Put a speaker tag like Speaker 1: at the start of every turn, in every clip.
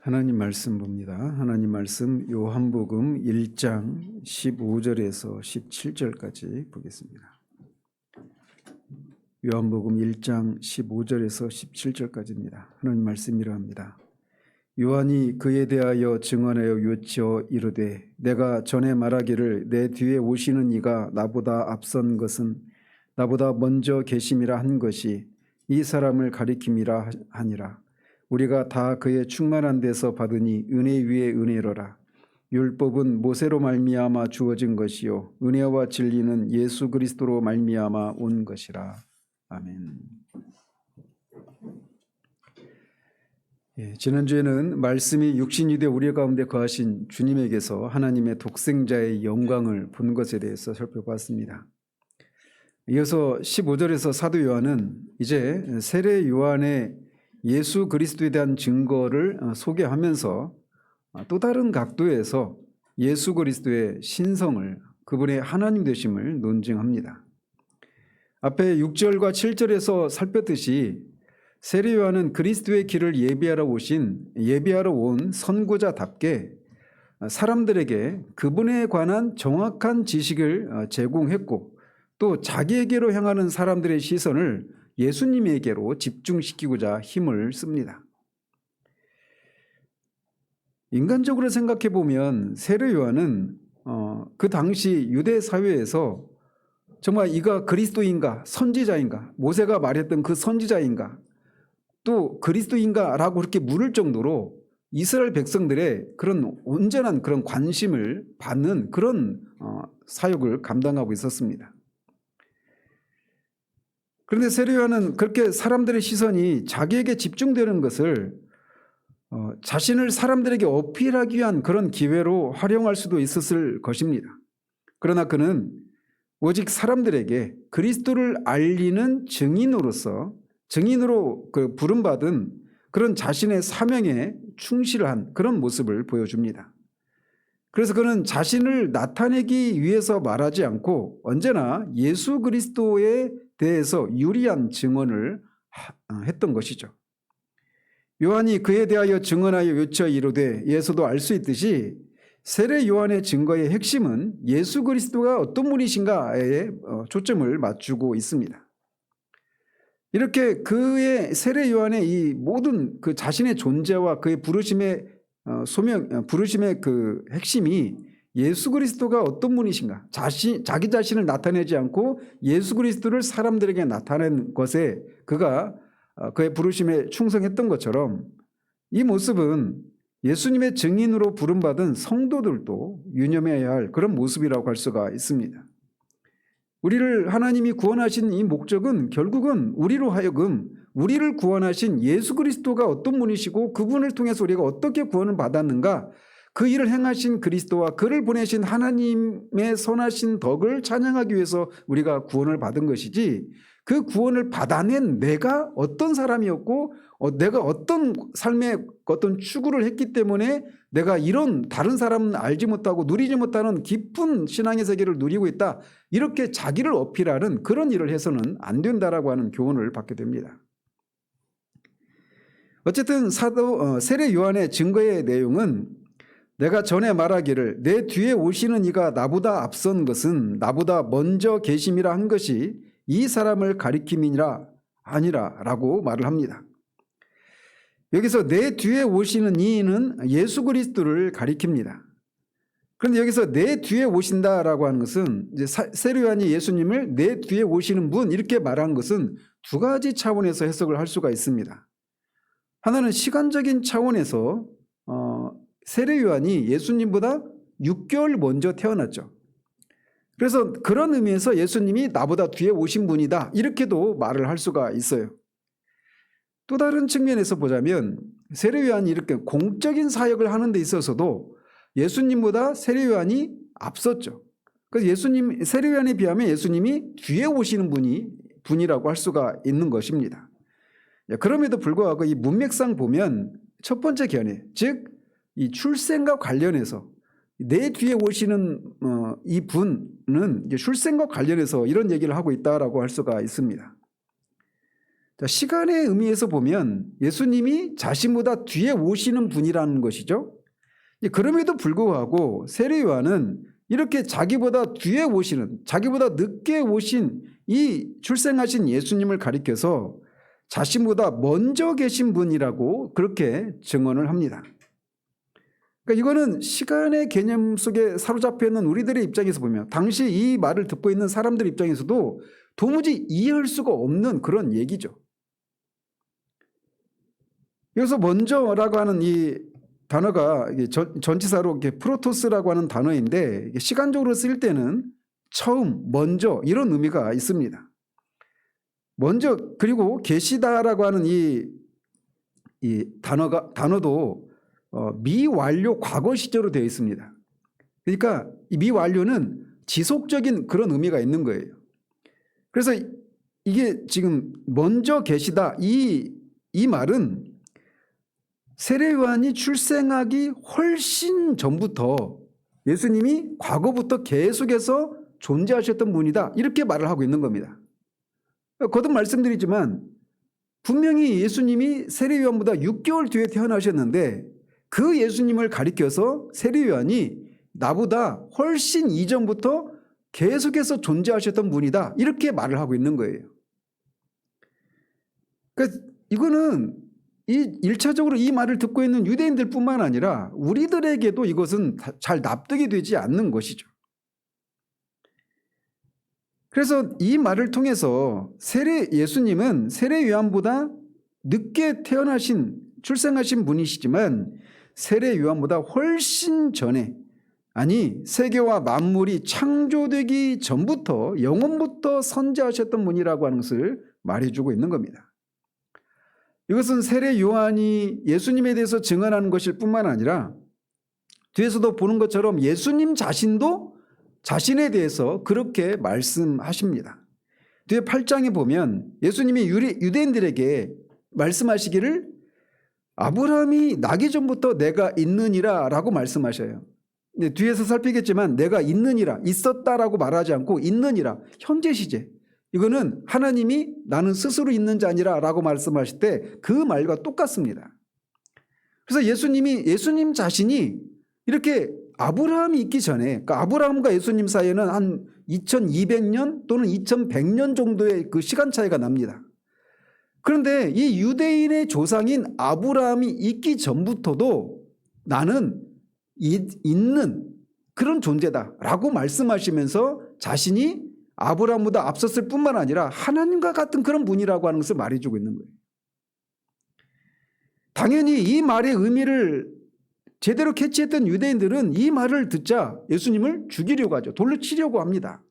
Speaker 1: 하나님 말씀 봅니다. 하나님 말씀 요한복음 1장 15절에서 17절까지 보겠습니다. 요한복음 1장 15절에서 17절까지입니다. 하나님 말씀 이러합니다. 요한이 그에 대하여 증언하여 외쳐 이르되 내가 전에 말하기를 내 뒤에 오시는 이가 나보다 앞선 것은 나보다 먼저 계심이라 한 것이 이 사람을 가리킴이라 하니라. 우리가 다 그의 충만한 데서 받으니 은혜 위에 은혜로라. 율법은 모세로 말미암아 주어진 것이요 은혜와 진리는 예수 그리스도로 말미암아 온 것이라. 아멘. 지난주에는 말씀이 육신이 되어 우리 가운데 거하신 주님에게서 하나님의 독생자의 영광을 본 것에 대해서 살펴봤습니다. 이어서 15절에서 사도 요한은 이제 세례 요한의 예수 그리스도에 대한 증거를 소개하면서 또 다른 각도에서 예수 그리스도의 신성을, 그분의 하나님 되심을 논증합니다. 앞에 6절과 7절에서 살폈듯이 세례 요한은 그리스도의 길을 예비하러 온 선구자답게 사람들에게 그분에 관한 정확한 지식을 제공했고 또 자기에게로 향하는 사람들의 시선을 예수님에게로 집중시키고자 힘을 씁니다. 인간적으로 생각해 보면 세례 요한은 그 당시 유대 사회에서 정말 이가 그리스도인가 선지자인가 모세가 말했던 그 선지자인가 또 그리스도인가라고 그렇게 물을 정도로 이스라엘 백성들의 그런 온전한 그런 관심을 받는 그런 사역을 감당하고 있었습니다. 그런데 세례 요한은 그렇게 사람들의 시선이 자기에게 집중되는 것을 자신을 사람들에게 어필하기 위한 그런 기회로 활용할 수도 있었을 것입니다. 그러나 그는 오직 사람들에게 그리스도를 알리는 증인으로 그 부름받은 그런 자신의 사명에 충실한 그런 모습을 보여줍니다. 그래서 그는 자신을 나타내기 위해서 말하지 않고 언제나 예수 그리스도에 대해서 유리한 증언을 했던 것이죠. 요한이 그에 대하여 증언하여 외쳐 이르되 예수도 알 수 있듯이 세례 요한의 증거의 핵심은 예수 그리스도가 어떤 분이신가에 초점을 맞추고 있습니다. 이렇게 그의 세례 요한의 이 모든 그 자신의 존재와 그의 부르심의 그 핵심이 예수 그리스도가 어떤 분이신가, 자기 자신을 나타내지 않고 예수 그리스도를 사람들에게 나타낸 것에 그가 그의 부르심에 충성했던 것처럼 이 모습은 예수님의 증인으로 부름받은 성도들도 유념해야 할 그런 모습이라고 할 수가 있습니다. 우리를 하나님이 구원하신 이 목적은 결국은 우리로 하여금 우리를 구원하신 예수 그리스도가 어떤 분이시고 그분을 통해서 우리가 어떻게 구원을 받았는가, 그 일을 행하신 그리스도와 그를 보내신 하나님의 선하신 덕을 찬양하기 위해서 우리가 구원을 받은 것이지, 그 구원을 받아낸 내가 어떤 사람이었고 내가 어떤 삶의 어떤 추구를 했기 때문에 내가 이런 다른 사람은 알지 못하고 누리지 못하는 깊은 신앙의 세계를 누리고 있다, 이렇게 자기를 어필하는 그런 일을 해서는 안 된다라고 하는 교훈을 받게 됩니다. 어쨌든 세례 요한의 증거의 내용은 내가 전에 말하기를 내 뒤에 오시는 이가 나보다 앞선 것은 나보다 먼저 계심이라 한 것이 이 사람을 가리킴이니라 아니라 라고 말을 합니다. 여기서 내 뒤에 오시는 이는 예수 그리스도를 가리킵니다. 그런데 여기서 내 뒤에 오신다라고 하는 것은 이제 세례 요한이 예수님을 내 뒤에 오시는 분 이렇게 말한 것은 두 가지 차원에서 해석을 할 수가 있습니다. 하나는 시간적인 차원에서 세례 요한이 예수님보다 6개월 먼저 태어났죠. 그래서 그런 의미에서 예수님이 나보다 뒤에 오신 분이다 이렇게도 말을 할 수가 있어요. 또 다른 측면에서 보자면 세례 요한이 이렇게 공적인 사역을 하는 데 있어서도 예수님보다 세례 요한이 앞섰죠. 그래서 세례 요한에 비하면 예수님이 뒤에 오시는 분이라고 할 수가 있는 것입니다. 그럼에도 불구하고 이 문맥상 보면 첫 번째 견해, 즉 이 출생과 관련해서 내 뒤에 오시는 이 분은 출생과 관련해서 이런 얘기를 하고 있다라고 할 수가 있습니다. 자, 시간의 의미에서 보면 예수님이 자신보다 뒤에 오시는 분이라는 것이죠. 그럼에도 불구하고 세례 요한은 이렇게 자기보다 뒤에 오시는, 자기보다 늦게 오신 이 출생하신 예수님을 가리켜서 자신보다 먼저 계신 분이라고 그렇게 증언을 합니다. 그러니까 이거는 시간의 개념 속에 사로잡혀 있는 우리들의 입장에서 보면, 당시 이 말을 듣고 있는 사람들 입장에서도 도무지 이해할 수가 없는 그런 얘기죠. 여기서 먼저라고 하는 이 단어가 전치사로 프로토스라고 하는 단어인데, 시간적으로 쓸 때는 처음, 먼저 이런 의미가 있습니다. 먼저, 그리고 계시다라고 하는 이 단어도 미완료 과거 시제로 되어 있습니다. 그러니까 이 미완료는 지속적인 그런 의미가 있는 거예요. 그래서 이게 지금 먼저 계시다 이 말은 세례 요한이 출생하기 훨씬 전부터 예수님이 과거부터 계속해서 존재하셨던 분이다, 이렇게 말을 하고 있는 겁니다. 거듭 말씀드리지만 분명히 예수님이 세례 요한보다 6개월 뒤에 태어나셨는데 그 예수님을 가리켜서 세례 요한이 나보다 훨씬 이전부터 계속해서 존재하셨던 분이다, 이렇게 말을 하고 있는 거예요. 그러니까 이거는 이 1차적으로 이 말을 듣고 있는 유대인들 뿐만 아니라 우리들에게도 이것은 잘 납득이 되지 않는 것이죠. 그래서 이 말을 통해서 예수님은 세례 요한보다 늦게 출생하신 분이시지만 세례 요한보다 훨씬 전에, 아니 세계와 만물이 창조되기 전부터, 영원부터 선지하셨던 분이라고 하는 것을 말해주고 있는 겁니다. 이것은 세례 요한이 예수님에 대해서 증언하는 것일 뿐만 아니라 뒤에서도 보는 것처럼 예수님 자신도 자신에 대해서 그렇게 말씀하십니다. 뒤에 8장에 보면 예수님이 유대인들에게 말씀하시기를 아브라함이 나기 전부터 내가 있느니라 라고 말씀하셔요. 뒤에서 살피겠지만 내가 있느니라, 있었다라고 말하지 않고 있느니라, 현재 시제. 이거는 하나님이 나는 스스로 있는 자니라 라고 말씀하실 때 그 말과 똑같습니다. 그래서 예수님 자신이 이렇게 아브라함이 있기 전에, 그러니까 아브라함과 예수님 사이에는 한 2200년 또는 2100년 정도의 그 시간 차이가 납니다. 그런데 이 유대인의 조상인 아브라함이 있기 전부터도 나는 있는 그런 존재다라고 말씀하시면서 자신이 아브라함보다 앞섰을 뿐만 아니라 하나님과 같은 그런 분이라고 하는 것을 말해주고 있는 거예요. 당연히 이 말의 의미를 제대로 캐치했던 유대인들은 이 말을 듣자 예수님을 죽이려고 하죠. 돌로 치려고 합니다.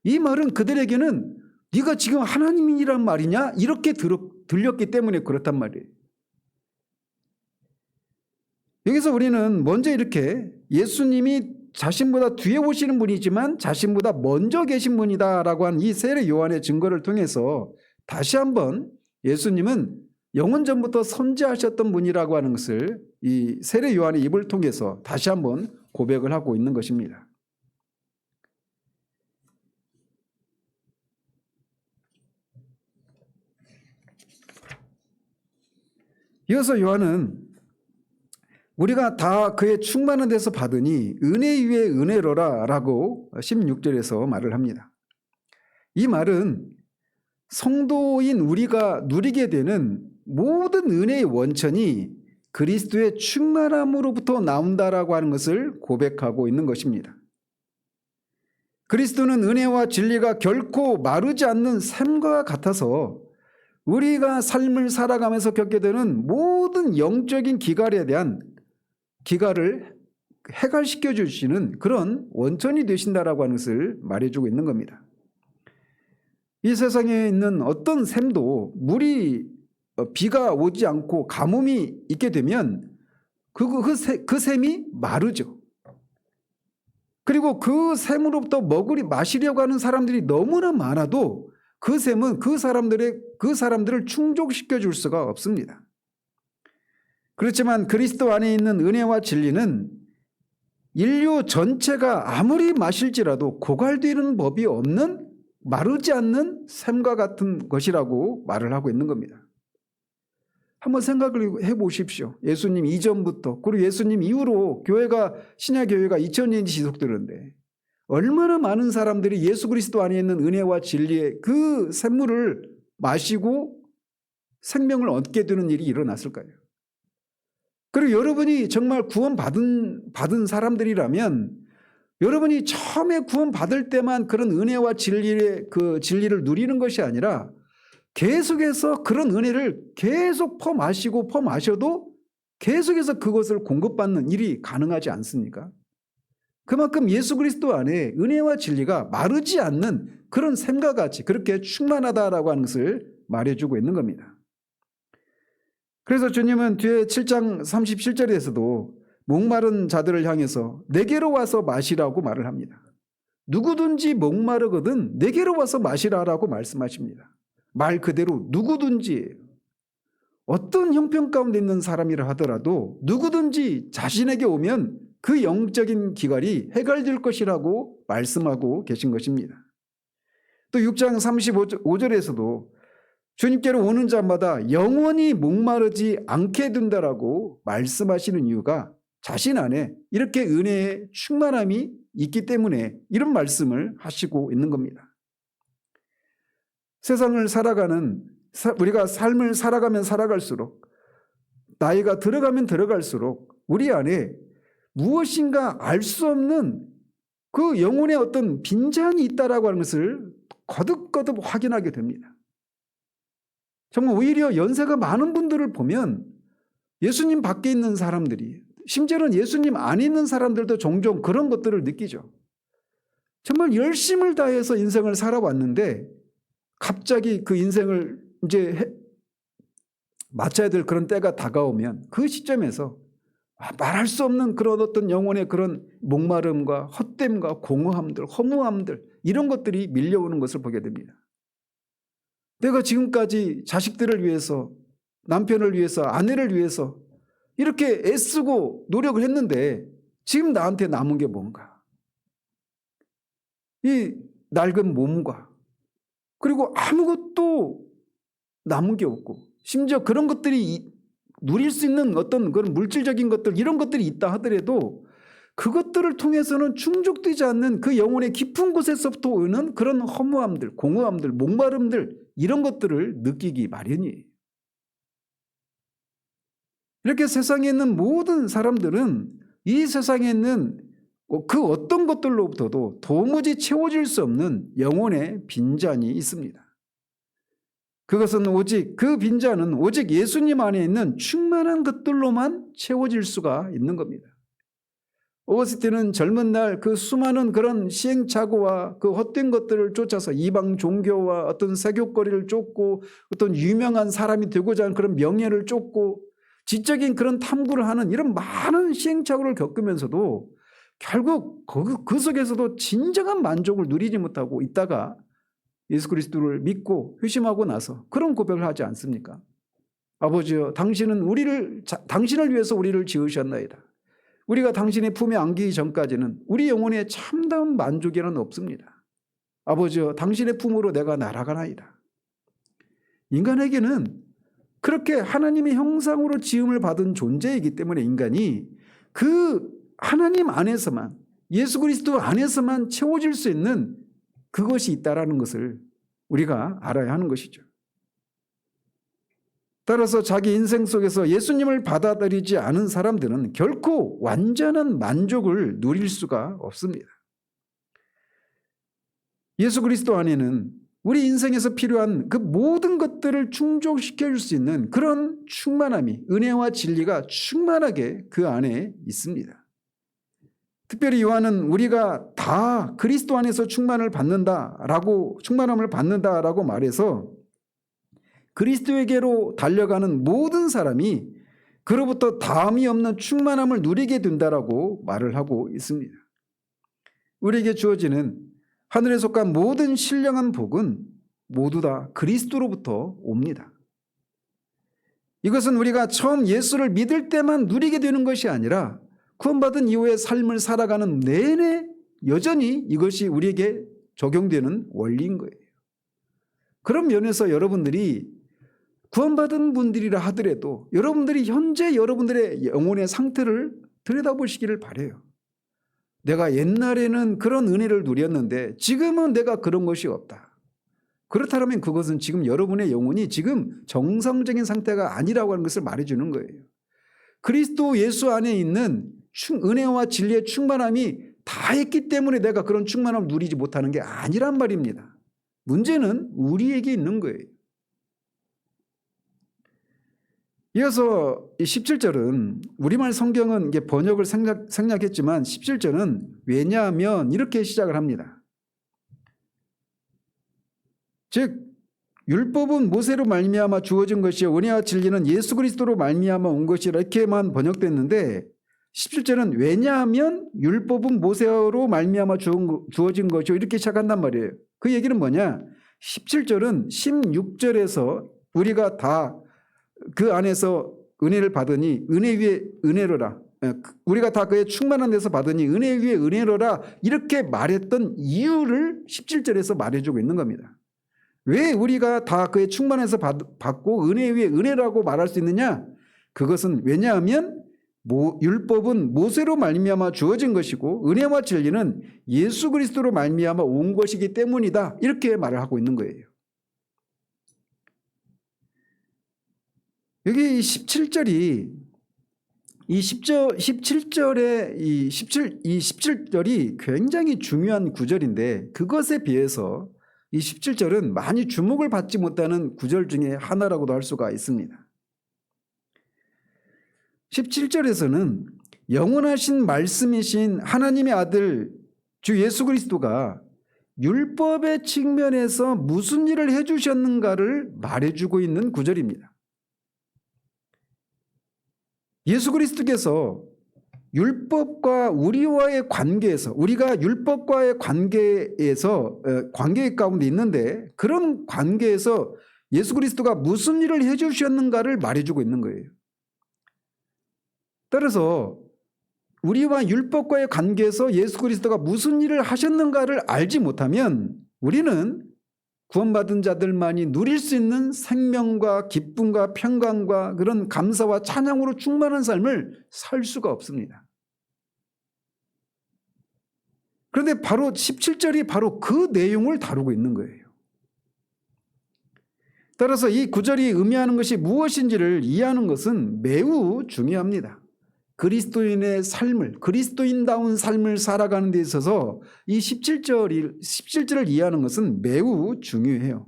Speaker 1: 이 말은 그들에게는 네가 지금 하나님이란 말이냐, 이렇게 들렸기 때문에 그렇단 말이에요. 여기서 우리는 먼저 이렇게 예수님이 자신보다 뒤에 오시는 분이지만 자신보다 먼저 계신 분이다라고 한 이 세례 요한의 증거를 통해서 다시 한번 예수님은 영원 전부터 선지하셨던 분이라고 하는 것을 이 세례 요한의 입을 통해서 다시 한번 고백을 하고 있는 것입니다. 이어서 요한은 우리가 다 그의 충만한 데서 받으니 은혜 위에 은혜로라 라고 16절에서 말을 합니다. 이 말은 성도인 우리가 누리게 되는 모든 은혜의 원천이 그리스도의 충만함으로부터 나온다라고 하는 것을 고백하고 있는 것입니다. 그리스도는 은혜와 진리가 결코 마르지 않는 샘과 같아서 우리가 삶을 살아가면서 겪게 되는 모든 영적인 기갈을 해갈시켜 주시는 그런 원천이 되신다라고 하는 것을 말해주고 있는 겁니다. 이 세상에 있는 어떤 샘도 비가 오지 않고 가뭄이 있게 되면 그 샘이 마르죠. 그리고 그 샘으로부터 마시려고 하는 사람들이 너무나 많아도 그 샘은 그 사람들을 충족시켜 줄 수가 없습니다. 그렇지만 그리스도 안에 있는 은혜와 진리는 인류 전체가 아무리 마실지라도 고갈되는 법이 없는 마르지 않는 샘과 같은 것이라고 말을 하고 있는 겁니다. 한번 생각을 해보십시오. 예수님 이전부터 그리고 예수님 이후로 신약 교회가 2000년이 지속되는데 얼마나 많은 사람들이 예수 그리스도 안에 있는 은혜와 진리의 그 샘물을 마시고 생명을 얻게 되는 일이 일어났을까요? 그리고 여러분이 정말 구원받은 사람들이라면 여러분이 처음에 구원받을 때만 그런 은혜와 진리를 누리는 것이 아니라 계속해서 그런 은혜를 계속 퍼마셔도 계속해서 그것을 공급받는 일이 가능하지 않습니까? 그만큼 예수 그리스도 안에 은혜와 진리가 마르지 않는 그런 샘과 같이 그렇게 충만하다라고 하는 것을 말해주고 있는 겁니다. 그래서 주님은 뒤에 7장 37절에서도 목마른 자들을 향해서 내게로 와서 마시라고 말을 합니다. 누구든지 목마르거든 내게로 와서 마시라라고 말씀하십니다. 말 그대로 누구든지 어떤 형편 가운데 있는 사람이라 하더라도 누구든지 자신에게 오면 그 영적인 기갈이 해결될 것이라고 말씀하고 계신 것입니다. 또 6장 35절에서도 주님께로 오는 자마다 영원히 목마르지 않게 된다라고 말씀하시는 이유가 자신 안에 이렇게 은혜의 충만함이 있기 때문에 이런 말씀을 하시고 있는 겁니다. 세상을 우리가 삶을 살아가면 살아갈수록 나이가 들어가면 들어갈수록 우리 안에 무엇인가 알 수 없는 그 영혼의 어떤 빈잔이 있다라고 하는 것을 거듭거듭 확인하게 됩니다. 정말 오히려 연세가 많은 분들을 보면 예수님 밖에 있는 사람들이 심지어는 예수님 안에 있는 사람들도 종종 그런 것들을 느끼죠. 정말 열심을 다해서 인생을 살아왔는데 갑자기 그 인생을 이제 마쳐야 될 그런 때가 다가오면 그 시점에서 말할 수 없는 그런 어떤 영혼의 그런 목마름과 헛됨과 공허함들, 허무함들 이런 것들이 밀려오는 것을 보게 됩니다. 내가 지금까지 자식들을 위해서 남편을 위해서 아내를 위해서 이렇게 애쓰고 노력을 했는데 지금 나한테 남은 게 뭔가? 이 낡은 몸과 그리고 아무것도 남은 게 없고 심지어 그런 것들이 누릴 수 있는 어떤 그런 물질적인 것들 이런 것들이 있다 하더라도 그것들을 통해서는 충족되지 않는 그 영혼의 깊은 곳에서부터 오는 그런 허무함들, 공허함들, 목마름들 이런 것들을 느끼기 마련이에요. 이렇게 세상에 있는 모든 사람들은 이 세상에 있는 그 어떤 것들로부터도 도무지 채워질 수 없는 영혼의 빈잔이 있습니다. 그것은 그 빈잔은 오직 예수님 안에 있는 충만한 것들로만 채워질 수가 있는 겁니다. 오거스틴은 젊은 날 그 수많은 그런 시행착오와 그 헛된 것들을 쫓아서 이방 종교와 어떤 세교거리를 쫓고 어떤 유명한 사람이 되고자 하는 그런 명예를 쫓고 지적인 그런 탐구를 하는 이런 많은 시행착오를 겪으면서도 결국 그 속에서도 진정한 만족을 누리지 못하고 있다가 예수 그리스도를 믿고 회심하고 나서 그런 고백을 하지 않습니까? 아버지여 당신을 위해서 우리를 지으셨나이다. 우리가 당신의 품에 안기기 전까지는 우리 영혼에 참다운 만족이란 없습니다. 아버지여 당신의 품으로 내가 날아가나이다. 인간에게는 그렇게 하나님의 형상으로 지음을 받은 존재이기 때문에 인간이 그 하나님 안에서만 예수 그리스도 안에서만 채워질 수 있는 그것이 있다라는 것을 우리가 알아야 하는 것이죠. 따라서 자기 인생 속에서 예수님을 받아들이지 않은 사람들은 결코 완전한 만족을 누릴 수가 없습니다. 예수 그리스도 안에는 우리 인생에서 필요한 그 모든 것들을 충족시켜 줄 수 있는 그런 충만함이 은혜와 진리가 충만하게 그 안에 있습니다. 특별히 요한은 우리가 다 그리스도 안에서 충만함을 받는다라고 말해서 그리스도에게로 달려가는 모든 사람이 그로부터 다함이 없는 충만함을 누리게 된다라고 말을 하고 있습니다. 우리에게 주어지는 하늘에 속한 모든 신령한 복은 모두 다 그리스도로부터 옵니다. 이것은 우리가 처음 예수를 믿을 때만 누리게 되는 것이 아니라 구원받은 이후의 삶을 살아가는 내내 여전히 이것이 우리에게 적용되는 원리인 거예요. 그런 면에서 여러분들이 구원받은 분들이라 하더라도 여러분들이 현재 여러분들의 영혼의 상태를 들여다보시기를 바라요. 내가 옛날에는 그런 은혜를 누렸는데 지금은 내가 그런 것이 없다. 그렇다면 그것은 지금 여러분의 영혼이 지금 정상적인 상태가 아니라고 하는 것을 말해주는 거예요. 그리스도 예수 안에 있는 은혜와 진리의 충만함이 다했기 때문에 내가 그런 충만함을 누리지 못하는 게 아니란 말입니다. 문제는 우리에게 있는 거예요. 이어서 17절은 우리말 성경은 이게 번역을 생략했지만 17절은 왜냐하면 이렇게 시작을 합니다. 즉 율법은 모세로 말미암아 주어진 것이요 은혜와 진리는 예수 그리스도로 말미암아 온 것이라 이렇게만 번역됐는데 17절은 왜냐하면 율법은 모세로 말미암아 주어진 것이요 이렇게 시작한단 말이에요. 그 얘기는 뭐냐? 17절은 16절에서 우리가 다 그 안에서 은혜를 받으니 은혜 위에 은혜로라. 우리가 다 그의 충만한 데서 받으니 은혜 위에 은혜로라 이렇게 말했던 이유를 17절에서 말해주고 있는 겁니다. 왜 우리가 다 그의 충만해서 받고 은혜 위에 은혜라고 말할 수 있느냐? 그것은 왜냐하면 율법은 모세로 말미암아 주어진 것이고 은혜와 진리는 예수 그리스도로 말미암아 온 것이기 때문이다. 이렇게 말을 하고 있는 거예요. 여기 17절이 이 17절의 이 17절이 굉장히 중요한 구절인데 그것에 비해서 이 17절은 많이 주목을 받지 못하는 구절 중에 하나라고도 할 수가 있습니다. 17절에서는 영원하신 말씀이신 하나님의 아들 주 예수 그리스도가 율법의 측면에서 무슨 일을 해주셨는가를 말해주고 있는 구절입니다. 예수 그리스도께서 율법과 우리와의 관계에서 우리가 율법과의 관계 가운데 있는데 그런 관계에서 예수 그리스도가 무슨 일을 해주셨는가를 말해주고 있는 거예요. 따라서 우리와 율법과의 관계에서 예수 그리스도가 무슨 일을 하셨는가를 알지 못하면 우리는 구원받은 자들만이 누릴 수 있는 생명과 기쁨과 평강과 그런 감사와 찬양으로 충만한 삶을 살 수가 없습니다. 그런데 바로 17절이 바로 그 내용을 다루고 있는 거예요. 따라서 이 구절이 의미하는 것이 무엇인지를 이해하는 것은 매우 중요합니다. 그리스도인의 삶을, 그리스도인다운 삶을 살아가는 데 있어서 이 17절을 이해하는 것은 매우 중요해요.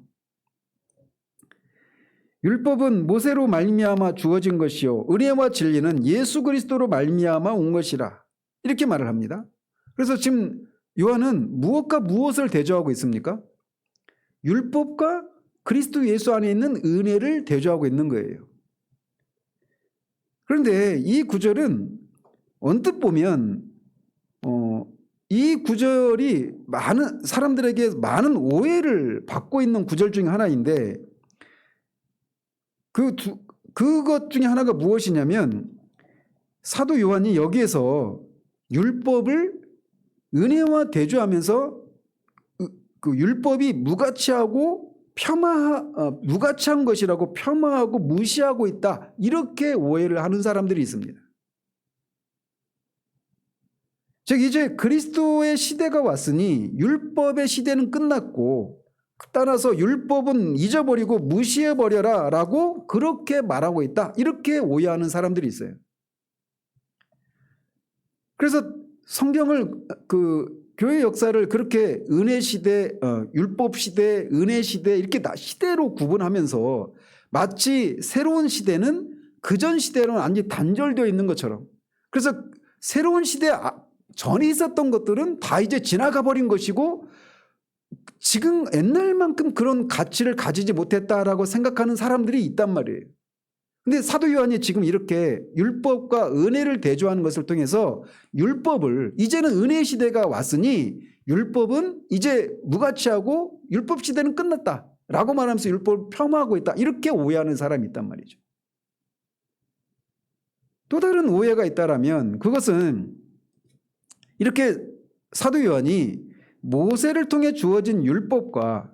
Speaker 1: 율법은 모세로 말미암아 주어진 것이요 은혜와 진리는 예수 그리스도로 말미암아 온 것이라 이렇게 말을 합니다. 그래서 지금 요한은 무엇과 무엇을 대조하고 있습니까? 율법과 그리스도 예수 안에 있는 은혜를 대조하고 있는 거예요. 그런데 이 구절은 언뜻 보면 이 구절이 많은 사람들에게 많은 오해를 받고 있는 구절 중에 하나인데 그것 중에 하나가 무엇이냐면 사도 요한이 여기에서 율법을 은혜와 대조하면서 그 율법이 무가치한 것이라고 폄하하고 무시하고 있다. 이렇게 오해를 하는 사람들이 있습니다. 즉 이제 그리스도의 시대가 왔으니 율법의 시대는 끝났고 따라서 율법은 잊어버리고 무시해버려라 라고 그렇게 말하고 있다. 이렇게 오해하는 사람들이 있어요. 그래서 성경을 교회 역사를 그렇게 은혜 시대, 율법 시대, 은혜 시대 이렇게 시대로 구분하면서 마치 새로운 시대는 그전 시대로는 완전히 단절되어 있는 것처럼 그래서 새로운 시대 전에 있었던 것들은 다 이제 지나가 버린 것이고 지금 옛날만큼 그런 가치를 가지지 못했다라고 생각하는 사람들이 있단 말이에요. 근데 사도 요한이 지금 이렇게 율법과 은혜를 대조하는 것을 통해서 율법을 이제는 은혜 시대가 왔으니 율법은 이제 무가치하고 율법 시대는 끝났다라고 말하면서 율법을 폄하하고 있다. 이렇게 오해하는 사람이 있단 말이죠. 또 다른 오해가 있다라면 그것은 이렇게 사도 요한이 모세를 통해 주어진 율법과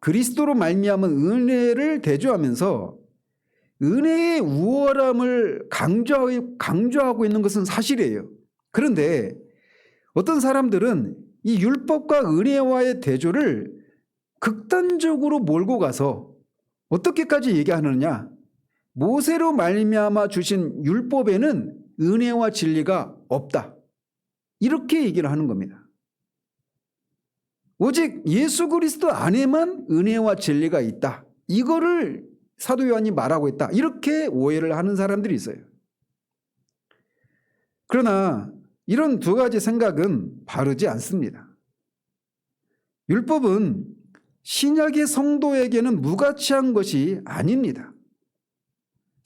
Speaker 1: 그리스도로 말미암은 은혜를 대조하면서 은혜의 우월함을 강조하고 있는 것은 사실이에요. 그런데 어떤 사람들은 이 율법과 은혜와의 대조를 극단적으로 몰고 가서 어떻게까지 얘기하느냐? 모세로 말미암아 주신 율법에는 은혜와 진리가 없다. 이렇게 얘기를 하는 겁니다. 오직 예수 그리스도 안에만 은혜와 진리가 있다. 이거를 사도 요한이 말하고 있다. 이렇게 오해를 하는 사람들이 있어요. 그러나 이런 두 가지 생각은 바르지 않습니다. 율법은 신약의 성도에게는 무가치한 것이 아닙니다.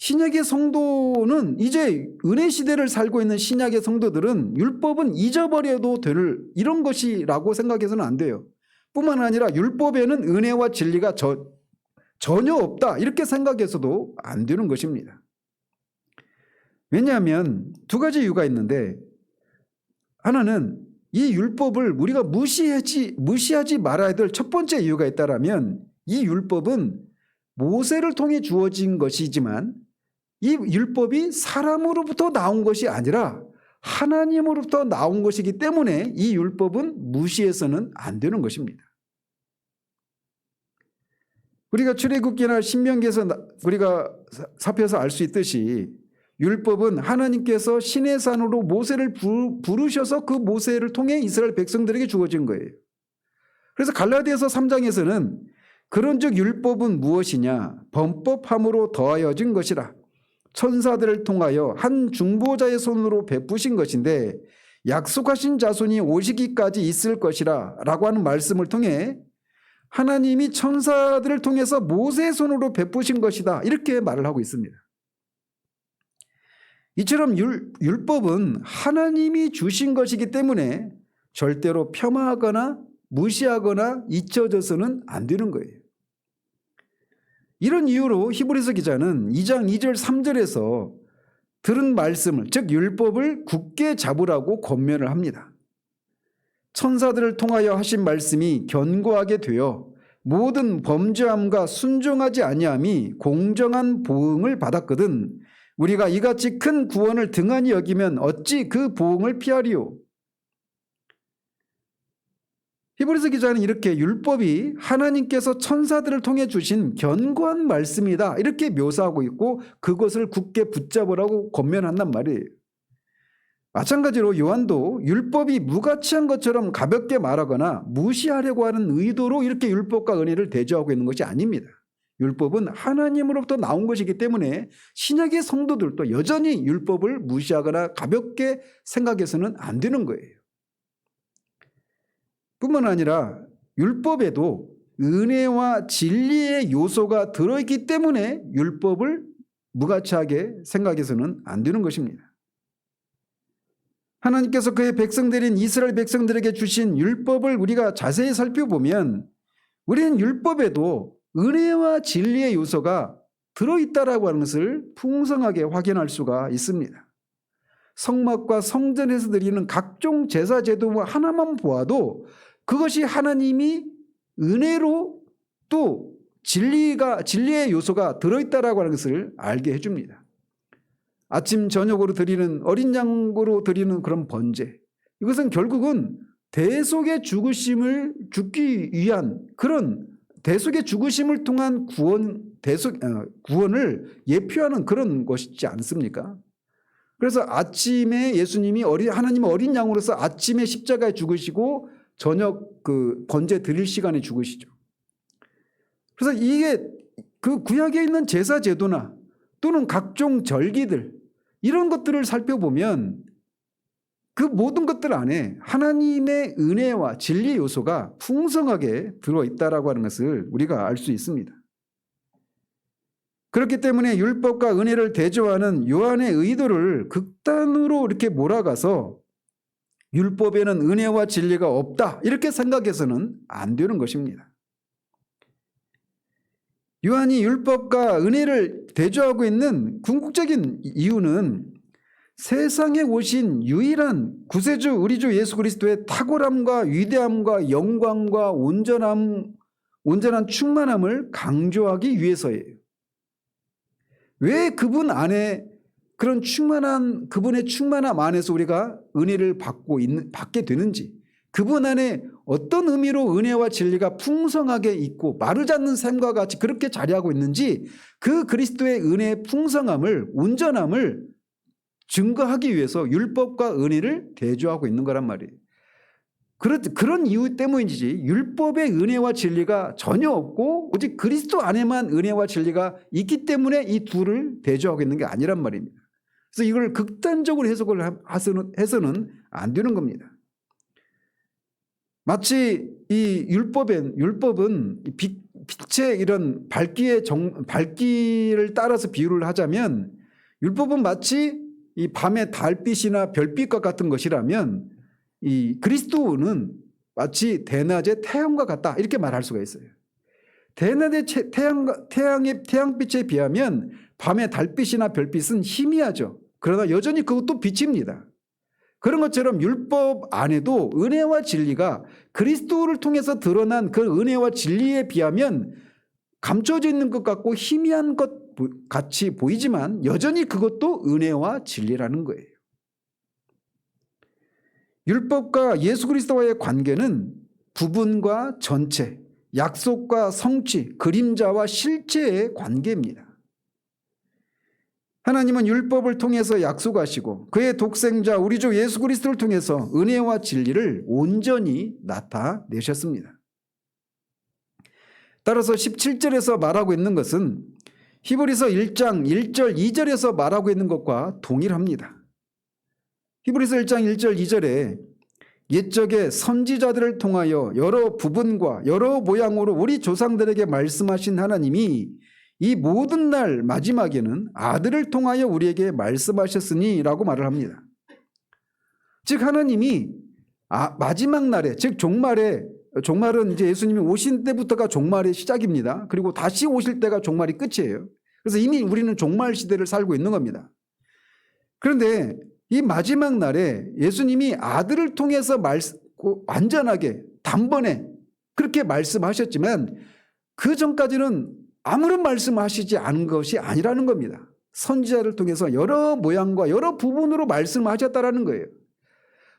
Speaker 1: 신약의 성도는 이제 은혜 시대를 살고 있는 신약의 성도들은 율법은 잊어버려도 될 이런 것이라고 생각해서는 안 돼요. 뿐만 아니라 율법에는 은혜와 진리가 전혀 없다 이렇게 생각해서도 안 되는 것입니다. 왜냐하면 두 가지 이유가 있는데, 하나는 이 율법을 우리가 무시하지 말아야 될 첫 번째 이유가 있다라면, 이 율법은 모세를 통해 주어진 것이지만 이 율법이 사람으로부터 나온 것이 아니라 하나님으로부터 나온 것이기 때문에 이 율법은 무시해서는 안 되는 것입니다. 우리가 출애굽기나 신명기에서 우리가 살펴서 알 수 있듯이 율법은 하나님께서 시내 산으로 모세를 부르셔서 그 모세를 통해 이스라엘 백성들에게 주어진 거예요. 그래서 갈라디아서 3장에서는 그런즉 율법은 무엇이냐? 범법함으로 더하여진 것이라. 천사들을 통하여 한 중보자의 손으로 베푸신 것인데 약속하신 자손이 오시기까지 있을 것이라 라고 하는 말씀을 통해 하나님이 천사들을 통해서 모세의 손으로 베푸신 것이다 이렇게 말을 하고 있습니다. 이처럼 율법은 하나님이 주신 것이기 때문에 절대로 폄하하거나 무시하거나 잊혀져서는 안 되는 거예요. 이런 이유로 히브리서 기자는 2장 2절 3절에서 들은 말씀을, 즉 율법을 굳게 잡으라고 권면을 합니다. 천사들을 통하여 하신 말씀이 견고하게 되어 모든 범죄함과 순종하지 아니함이 공정한 보응을 받았거든 우리가 이같이 큰 구원을 등한히 여기면 어찌 그 보응을 피하리요. 히브리서 기자는 이렇게 율법이 하나님께서 천사들을 통해 주신 견고한 말씀이다 이렇게 묘사하고 있고 그것을 굳게 붙잡으라고 권면한단 말이에요. 마찬가지로 요한도 율법이 무가치한 것처럼 가볍게 말하거나 무시하려고 하는 의도로 이렇게 율법과 은혜를 대조하고 있는 것이 아닙니다. 율법은 하나님으로부터 나온 것이기 때문에 신약의 성도들도 여전히 율법을 무시하거나 가볍게 생각해서는 안 되는 거예요. 뿐만 아니라 율법에도 은혜와 진리의 요소가 들어있기 때문에 율법을 무가치하게 생각해서는 안 되는 것입니다. 하나님께서 그의 백성들인 이스라엘 백성들에게 주신 율법을 우리가 자세히 살펴보면 우리는 율법에도 은혜와 진리의 요소가 들어있다라고 하는 것을 풍성하게 확인할 수가 있습니다. 성막과 성전에서 드리는 각종 제사 제도 하나만 보아도 그것이 하나님이 은혜로 또 진리의 요소가 들어있다라고 하는 것을 알게 해줍니다. 아침 저녁으로 드리는 어린 양으로 드리는 그런 번제, 이것은 결국은 대속의 죽으심을 죽기 위한 그런 대속의 죽으심을 통한 구원을 예표하는 그런 것이지 않습니까? 그래서 아침에 예수님이 하나님의 어린 양으로서 아침에 십자가에 죽으시고 저녁 그 번제 드릴 시간에 죽으시죠. 그래서 이게 그 구약에 있는 제사 제도나 또는 각종 절기들 이런 것들을 살펴보면 그 모든 것들 안에 하나님의 은혜와 진리 요소가 풍성하게 들어있다라고 하는 것을 우리가 알 수 있습니다. 그렇기 때문에 율법과 은혜를 대조하는 요한의 의도를 극단으로 이렇게 몰아가서 율법에는 은혜와 진리가 없다 이렇게 생각해서는 안 되는 것입니다. 요한이 율법과 은혜를 대조하고 있는 궁극적인 이유는 세상에 오신 유일한 구세주 우리 주 예수 그리스도의 탁월함과 위대함과 영광과 온전한 충만함을 강조하기 위해서예요. 왜 그분 안에 그런 그분의 충만함 안에서 우리가 은혜를 받게 되는지, 그분 안에 어떤 의미로 은혜와 진리가 풍성하게 있고 마르지 않는 샘과 같이 그렇게 자리하고 있는지, 그 그리스도의 은혜의 풍성함을, 온전함을 증거하기 위해서 율법과 은혜를 대조하고 있는 거란 말이에요. 그런 이유 때문이지 율법의 은혜와 진리가 전혀 없고 오직 그리스도 안에만 은혜와 진리가 있기 때문에 이 둘을 대조하고 있는 게 아니란 말입니다. 그래서 이걸 극단적으로 해석을 해서는 안 되는 겁니다. 마치 이 율법은 빛의 이런 밝기를 따라서 비유를 하자면, 율법은 마치 이 밤의 달빛이나 별빛과 같은 것이라면 이 그리스도는 마치 대낮의 태양과 같다, 이렇게 말할 수가 있어요. 대낮의 태양빛에 비하면 밤의 달빛이나 별빛은 희미하죠. 그러나 여전히 그것도 빛입니다. 그런 것처럼 율법 안에도 은혜와 진리가 그리스도를 통해서 드러난 그 은혜와 진리에 비하면 감춰져 있는 것 같고 희미한 것 같이 보이지만 여전히 그것도 은혜와 진리라는 거예요. 율법과 예수 그리스도와의 관계는 부분과 전체, 약속과 성취, 그림자와 실체의 관계입니다. 하나님은 율법을 통해서 약속하시고 그의 독생자 우리 주 예수 그리스도를 통해서 은혜와 진리를 온전히 나타내셨습니다. 따라서 17절에서 말하고 있는 것은 히브리서 1장 1절 2절에서 말하고 있는 것과 동일합니다. 히브리서 1장 1절 2절에 옛적의 선지자들을 통하여 여러 부분과 여러 모양으로 우리 조상들에게 말씀하신 하나님이 이 모든 날 마지막에는 아들을 통하여 우리에게 말씀하셨으니 라고 말을 합니다. 즉 하나님이 마지막 날에, 즉 종말은 이제 예수님이 오신 때부터가 종말의 시작입니다. 그리고 다시 오실 때가 종말이 끝이에요. 그래서 이미 우리는 종말 시대를 살고 있는 겁니다. 그런데 이 마지막 날에 예수님이 아들을 통해서 완전하게 단번에 그렇게 말씀하셨지만 그 전까지는 아무런 말씀하시지 않은 것이 아니라는 겁니다. 선지자를 통해서 여러 모양과 여러 부분으로 말씀하셨다라는 거예요.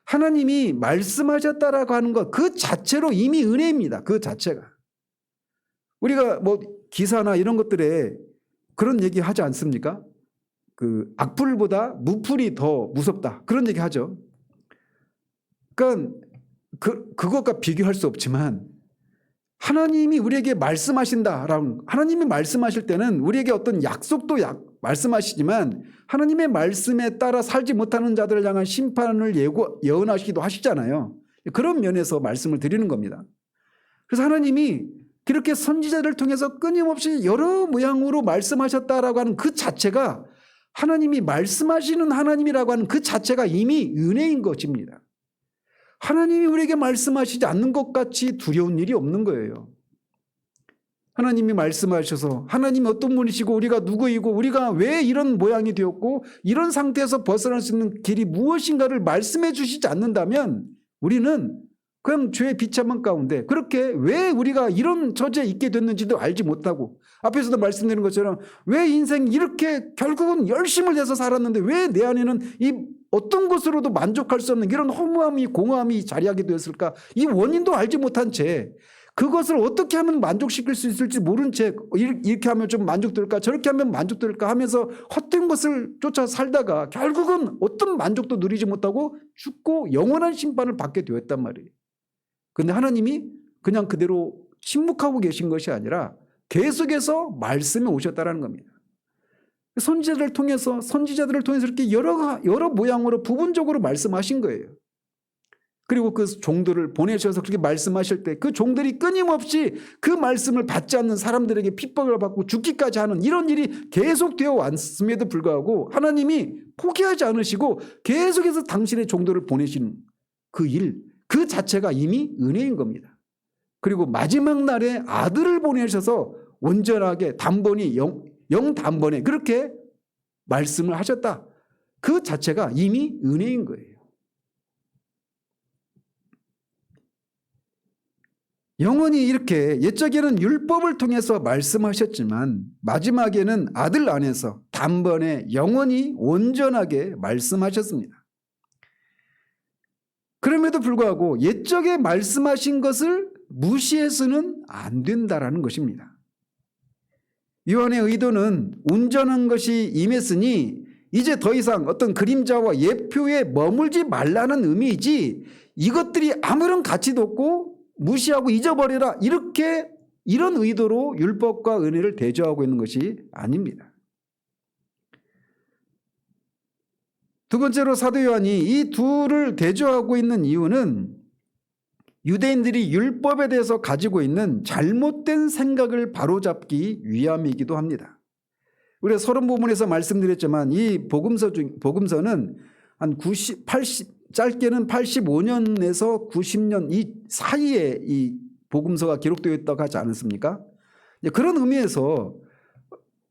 Speaker 1: 하나님이 말씀하셨다라고 하는 것 그 자체로 이미 은혜입니다. 그 자체가. 우리가 뭐 기사나 이런 것들에 그런 얘기 하지 않습니까? 그 악풀보다 무풀이 더 무섭다, 그런 얘기 하죠. 그러니까 그것과 비교할 수 없지만 하나님이 우리에게 말씀하신다라는, 하나님이 말씀하실 때는 우리에게 어떤 약속도 말씀하시지만 하나님의 말씀에 따라 살지 못하는 자들을 향한 심판을 예언하시기도 하시잖아요. 그런 면에서 말씀을 드리는 겁니다. 그래서 하나님이 그렇게 선지자를 통해서 끊임없이 여러 모양으로 말씀하셨다라고 하는 그 자체가, 하나님이 말씀하시는 하나님이라고 하는 그 자체가 이미 은혜인 것입니다. 하나님이 우리에게 말씀하시지 않는 것 같이 두려운 일이 없는 거예요. 하나님이 말씀하셔서 하나님이 어떤 분이시고 우리가 누구이고 우리가 왜 이런 모양이 되었고 이런 상태에서 벗어날 수 있는 길이 무엇인가를 말씀해 주시지 않는다면 우리는 그냥 죄의 비참한 가운데 그렇게 왜 우리가 이런 처지에 있게 됐는지도 알지 못하고, 앞에서도 말씀드린 것처럼 왜 인생이 이렇게 결국은 열심을 내서 살았는데 왜 내 안에는 이 어떤 것으로도 만족할 수 없는 이런 허무함이, 공허함이 자리하게 되었을까? 이 원인도 알지 못한 채 그것을 어떻게 하면 만족시킬 수 있을지 모른 채 이렇게 하면 좀 만족될까, 저렇게 하면 만족될까 하면서 헛된 것을 쫓아 살다가 결국은 어떤 만족도 누리지 못하고 죽고 영원한 심판을 받게 되었단 말이에요. 그런데 하나님이 그냥 그대로 침묵하고 계신 것이 아니라 계속해서 말씀해 오셨다는 겁니다. 선지자들을 통해서 이렇게 여러 모양으로 부분적으로 말씀하신 거예요. 그리고 그 종들을 보내셔서 그렇게 말씀하실 때 그 종들이 끊임없이 그 말씀을 받지 않는 사람들에게 핍박을 받고 죽기까지 하는 이런 일이 계속되어 왔음에도 불구하고 하나님이 포기하지 않으시고 계속해서 당신의 종들을 보내시는 그 일, 그 자체가 이미 은혜인 겁니다. 그리고 마지막 날에 아들을 보내셔서 온전하게 단번에 그렇게 말씀을 하셨다. 그 자체가 이미 은혜인 거예요. 영원히 이렇게 옛적에는 율법을 통해서 말씀하셨지만 마지막에는 아들 안에서 단번에 영원히 온전하게 말씀하셨습니다. 그럼에도 불구하고 옛적에 말씀하신 것을 무시해서는 안 된다라는 것입니다. 요한의 의도는 온전한 것이 임했으니 이제 더 이상 어떤 그림자와 예표에 머물지 말라는 의미이지 이것들이 아무런 가치도 없고 무시하고 잊어버려라 이런 의도로 율법과 은혜를 대조하고 있는 것이 아닙니다. 두 번째로 사도 요한이 이 둘을 대조하고 있는 이유는 유대인들이 율법에 대해서 가지고 있는 잘못된 생각을 바로잡기 위함이기도 합니다. 우리가 서론 부분에서 말씀드렸지만 이 복음서는 한 80, 짧게는 85년에서 90년 이 사이에 이 복음서가 기록되어 있다고 하지 않았습니까? 그런 의미에서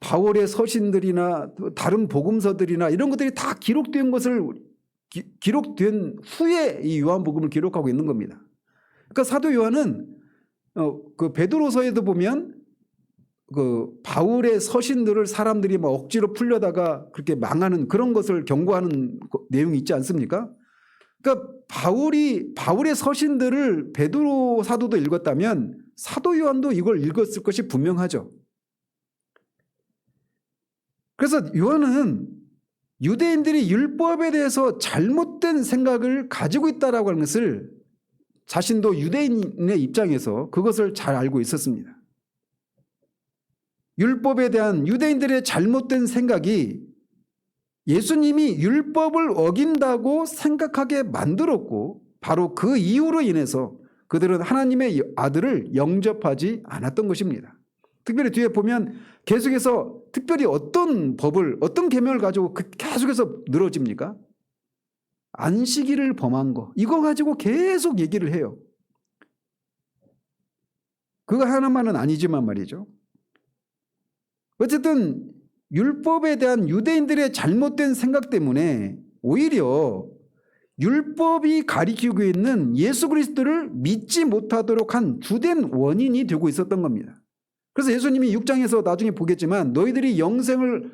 Speaker 1: 바울의 서신들이나 다른 복음서들이나 이런 것들이 다 기록된 후에 이 요한복음을 기록하고 있는 겁니다. 그러니까 사도 요한은 그 베드로서에도 보면 그 바울의 서신들을 사람들이 막 억지로 풀려다가 그렇게 망하는 그런 것을 경고하는 내용이 있지 않습니까? 그러니까 바울의 서신들을 베드로 사도도 읽었다면 사도 요한도 이걸 읽었을 것이 분명하죠. 그래서 요한은 유대인들이 율법에 대해서 잘못된 생각을 가지고 있다라고 하는 것을 자신도 유대인의 입장에서 그것을 잘 알고 있었습니다. 율법에 대한 유대인들의 잘못된 생각이 예수님이 율법을 어긴다고 생각하게 만들었고 바로 그 이유로 인해서 그들은 하나님의 아들을 영접하지 않았던 것입니다. 특별히 뒤에 보면 계속해서 특별히 어떤 법을 어떤 계명을 가지고 계속해서 늘어집니까? 안식일을 범한 거 이거 가지고 계속 얘기를 해요. 그거 하나만은 아니지만 말이죠. 어쨌든 율법에 대한 유대인들의 잘못된 생각 때문에 오히려 율법이 가리키고 있는 예수 그리스도를 믿지 못하도록 한 주된 원인이 되고 있었던 겁니다. 그래서 예수님이 6장에서 나중에 보겠지만 너희들이 영생을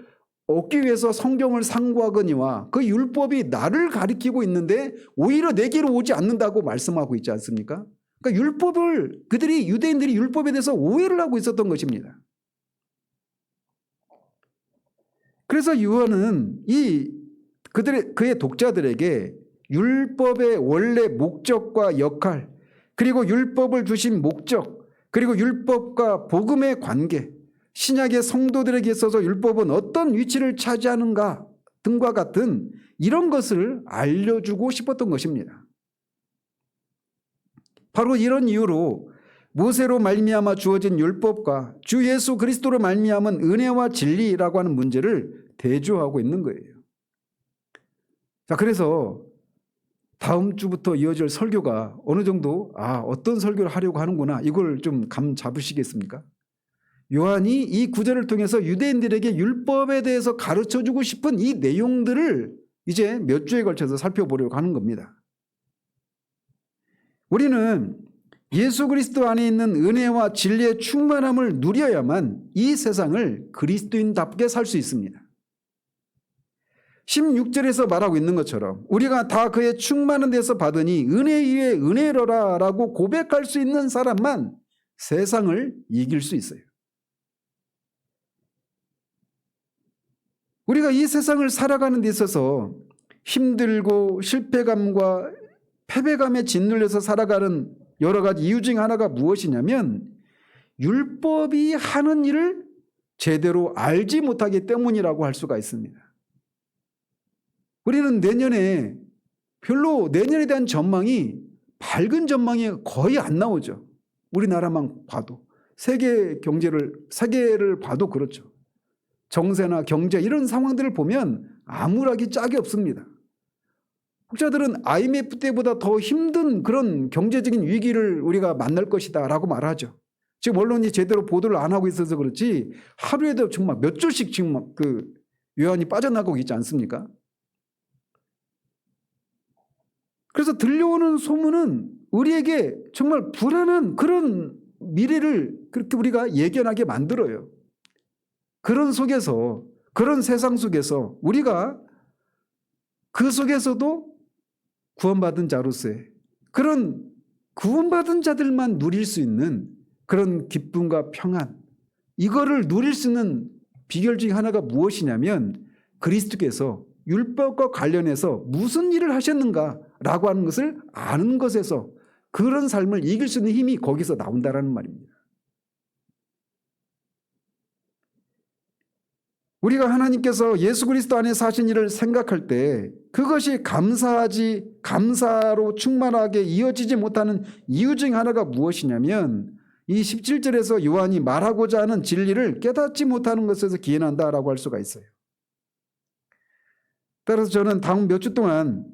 Speaker 1: 얻기 위해서 성경을 상고하거니와 그 율법이 나를 가리키고 있는데 오히려 내게로 오지 않는다고 말씀하고 있지 않습니까? 그러니까 유대인들이 율법에 대해서 오해를 하고 있었던 것입니다. 그래서 요한은 그의 독자들에게 율법의 원래 목적과 역할, 그리고 율법을 주신 목적, 그리고 율법과 복음의 관계, 신약의 성도들에게 있어서 율법은 어떤 위치를 차지하는가 등과 같은 이런 것을 알려주고 싶었던 것입니다. 바로 이런 이유로 모세로 말미암아 주어진 율법과 주 예수 그리스도로 말미암은 은혜와 진리라고 하는 문제를 대조하고 있는 거예요. 자, 그래서 다음 주부터 이어질 설교가 어느 정도 어떤 설교를 하려고 하는구나 이걸 좀 감 잡으시겠습니까? 요한이 이 구절을 통해서 유대인들에게 율법에 대해서 가르쳐주고 싶은 이 내용들을 이제 몇 주에 걸쳐서 살펴보려고 하는 겁니다. 우리는 예수 그리스도 안에 있는 은혜와 진리의 충만함을 누려야만 이 세상을 그리스도인답게 살 수 있습니다. 16절에서 말하고 있는 것처럼 우리가 다 그의 충만한 데서 받으니 은혜 위에 은혜로라 라고 고백할 수 있는 사람만 세상을 이길 수 있어요. 우리가 이 세상을 살아가는 데 있어서 힘들고 실패감과 패배감에 짓눌려서 살아가는 여러 가지 이유 중 하나가 무엇이냐면 율법이 하는 일을 제대로 알지 못하기 때문이라고 할 수가 있습니다. 우리는 내년에 대한 전망이 밝은 전망이 거의 안 나오죠. 우리나라만 봐도 세계를 봐도 그렇죠. 정세나 경제 이런 상황들을 보면 암울하기 짝이 없습니다. 학자들은 IMF 때보다 더 힘든 그런 경제적인 위기를 우리가 만날 것이다 라고 말하죠. 지금 언론이 제대로 보도를 안 하고 있어서 그렇지 하루에도 정말 몇 줄씩 지금 요한이 빠져나가고 있지 않습니까? 그래서 들려오는 소문은 우리에게 정말 불안한 그런 미래를 그렇게 우리가 예견하게 만들어요. 그런 속에서, 그런 세상 속에서 우리가 그 속에서도 구원받은 자로서의 그런 구원받은 자들만 누릴 수 있는 그런 기쁨과 평안, 이거를 누릴 수 있는 비결 중에 하나가 무엇이냐면 그리스도께서 율법과 관련해서 무슨 일을 하셨는가라고 하는 것을 아는 것에서 그런 삶을 이길 수 있는 힘이 거기서 나온다라는 말입니다. 우리가 하나님께서 예수 그리스도 안에 사신 일을 생각할 때 그것이 감사로 충만하게 이어지지 못하는 이유 중 하나가 무엇이냐면 이 17절에서 요한이 말하고자 하는 진리를 깨닫지 못하는 것에서 기인한다라고 할 수가 있어요. 따라서 저는 다음 몇 주 동안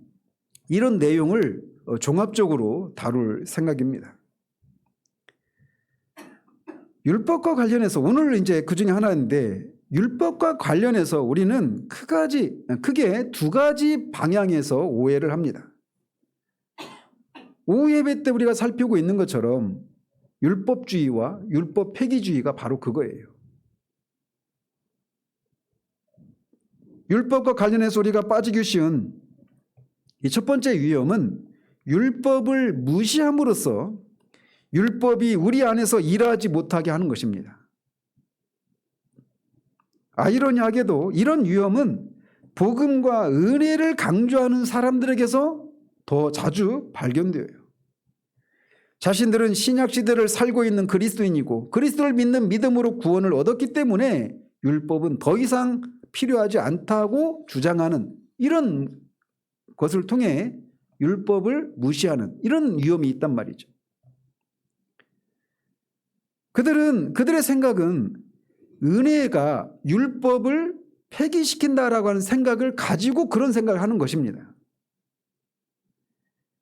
Speaker 1: 이런 내용을 종합적으로 다룰 생각입니다. 율법과 관련해서 오늘 이제 그 중에 하나인데 율법과 관련해서 우리는 크게 두 가지 방향에서 오해를 합니다. 오후 예배 때 우리가 살피고 있는 것처럼 율법주의와 율법 폐기주의가 바로 그거예요. 율법과 관련해서 우리가 빠지기 쉬운 이 첫 번째 위험은 율법을 무시함으로써 율법이 우리 안에서 일하지 못하게 하는 것입니다. 아이러니하게도 이런 위험은 복음과 은혜를 강조하는 사람들에게서 더 자주 발견돼요. 자신들은 신약시대를 살고 있는 그리스도인이고 그리스도를 믿는 믿음으로 구원을 얻었기 때문에 율법은 더 이상 필요하지 않다고 주장하는 이런 것을 통해 율법을 무시하는 이런 위험이 있단 말이죠. 그들의 생각은 은혜가 율법을 폐기시킨다라고 하는 생각을 가지고 그런 생각을 하는 것입니다.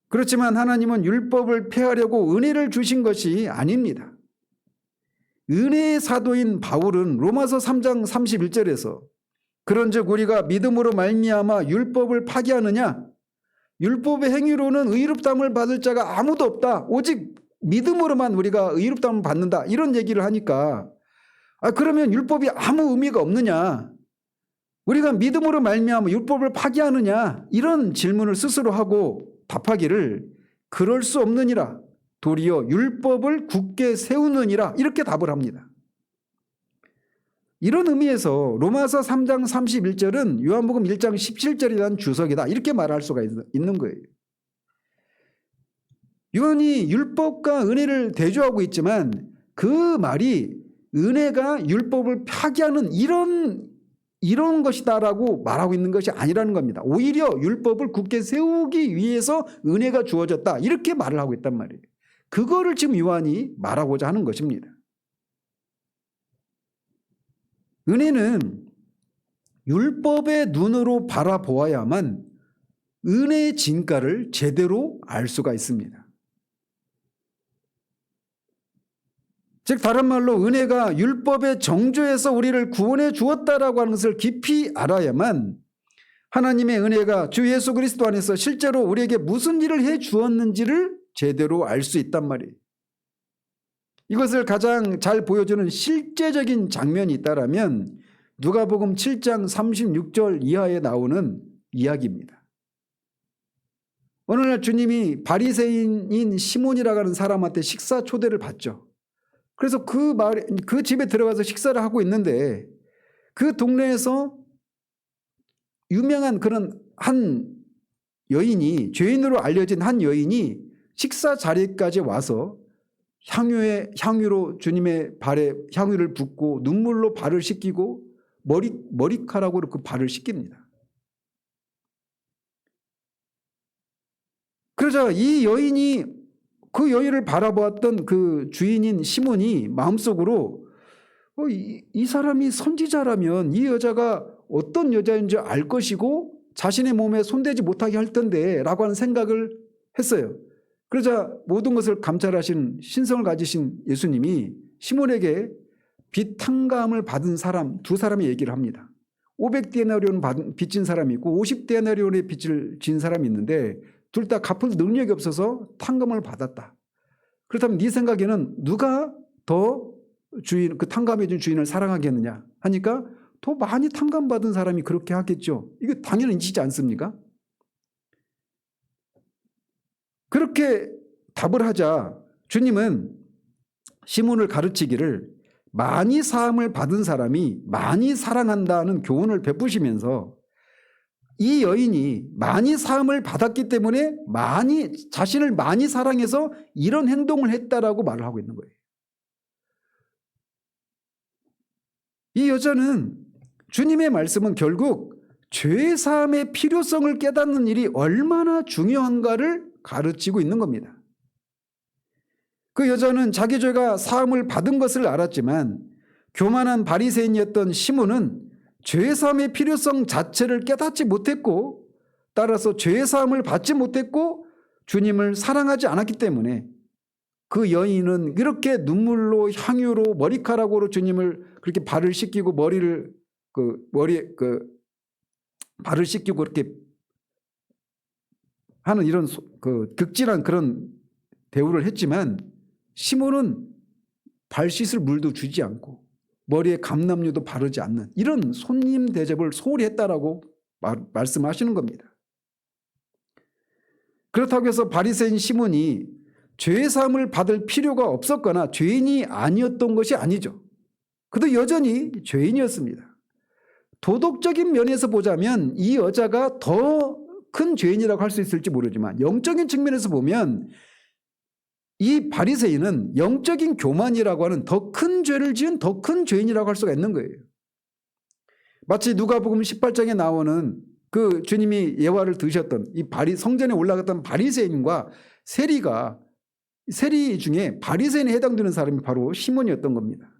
Speaker 1: 그렇지만 하나님은 율법을 폐하려고 은혜를 주신 것이 아닙니다. 은혜의 사도인 바울은 로마서 3장 31절에서 그런즉 우리가 믿음으로 말미암아 율법을 파기하느냐? 율법의 행위로는 의롭다함을 받을 자가 아무도 없다. 오직 믿음으로만 우리가 의롭다함을 받는다. 이런 얘기를 하니까 그러면 율법이 아무 의미가 없느냐? 우리가 믿음으로 말미암아 율법을 파기하느냐? 이런 질문을 스스로 하고 답하기를 그럴 수 없느니라. 도리어 율법을 굳게 세우느니라. 이렇게 답을 합니다. 이런 의미에서 로마서 3장 31절은 요한복음 1장 17절이라는 주석이다. 이렇게 말할 수가 있는 거예요. 요한이 율법과 은혜를 대조하고 있지만 그 말이 은혜가 율법을 파기하는 이런 것이다라고 말하고 있는 것이 아니라는 겁니다. 오히려 율법을 굳게 세우기 위해서 은혜가 주어졌다. 이렇게 말을 하고 있단 말이에요. 그거를 지금 요한이 말하고자 하는 것입니다. 은혜는 율법의 눈으로 바라보아야만 은혜의 진가를 제대로 알 수가 있습니다. 즉 다른 말로 은혜가 율법의 정죄에서 우리를 구원해 주었다라고 하는 것을 깊이 알아야만 하나님의 은혜가 주 예수 그리스도 안에서 실제로 우리에게 무슨 일을 해 주었는지를 제대로 알 수 있단 말이에요. 이것을 가장 잘 보여주는 실제적인 장면이 있다라면 누가복음 7장 36절 이하에 나오는 이야기입니다. 어느 날 주님이 바리새인인 시몬이라고 하는 사람한테 식사 초대를 받죠. 그래서 그 집에 들어가서 식사를 하고 있는데 그 동네에서 유명한 그런 한 여인이, 죄인으로 알려진 한 여인이 식사 자리까지 와서 향유로 주님의 발에 향유를 붓고 눈물로 발을 씻기고 머리카락으로 그 발을 씻깁니다. 그러자 그 여인을 바라보았던 그 주인인 시몬이 마음속으로 이 사람이 선지자라면 이 여자가 어떤 여자인지 알 것이고 자신의 몸에 손대지 못하게 할 텐데 라고 하는 생각을 했어요. 그러자 모든 것을 감찰하신 신성을 가지신 예수님이 시몬에게 빚 탕감을 받은 사람 두 사람의 얘기를 합니다. 500데나리온 빚진 사람이 있고 50데나리온의 빚을 진 사람이 있는데 둘 다 갚을 능력이 없어서 탕감을 받았다. 그렇다면 네 생각에는 누가 더 주인, 그 탕감해준 주인을 사랑하겠느냐 하니까 더 많이 탕감받은 사람이 그렇게 하겠죠. 이거 당연하지 않습니까? 그렇게 답을 하자 주님은 시몬을 가르치기를 많이 사함을 받은 사람이 많이 사랑한다는 교훈을 베푸시면서 이 여인이 많이 사함을 받았기 때문에 자신을 많이 사랑해서 이런 행동을 했다라고 말을 하고 있는 거예요. 이 여자는 주님의 말씀은 결국 죄 사함의 필요성을 깨닫는 일이 얼마나 중요한가를 가르치고 있는 겁니다. 그 여자는 자기 죄가 사함을 받은 것을 알았지만 교만한 바리새인이었던 시몬은 죄 사함의 필요성 자체를 깨닫지 못했고 따라서 죄 사함을 받지 못했고 주님을 사랑하지 않았기 때문에 그 여인은 이렇게 눈물로 향유로 머리카락으로 주님을 그렇게 발을 씻기고 발을 씻기고 그렇게 하는 이런 극진한 그런 대우를 했지만 시몬은 발 씻을 물도 주지 않고 머리에 감람류도 바르지 않는 이런 손님 대접을 소홀히 했다라고 말씀하시는 겁니다. 그렇다고 해서 바리새인 시몬이 죄사함을 받을 필요가 없었거나 죄인이 아니었던 것이 아니죠. 그도 여전히 죄인이었습니다. 도덕적인 면에서 보자면 이 여자가 더 큰 죄인이라고 할 수 있을지 모르지만 영적인 측면에서 보면 이 바리새인은 영적인 교만이라고 하는 더 큰 죄를 지은 더 큰 죄인이라고 할 수가 있는 거예요. 마치 누가복음 18장에 나오는 그 주님이 예화를 드셨던 이 성전에 올라갔던 바리새인과 세리 중에 바리새인에 해당되는 사람이 바로 시몬이었던 겁니다.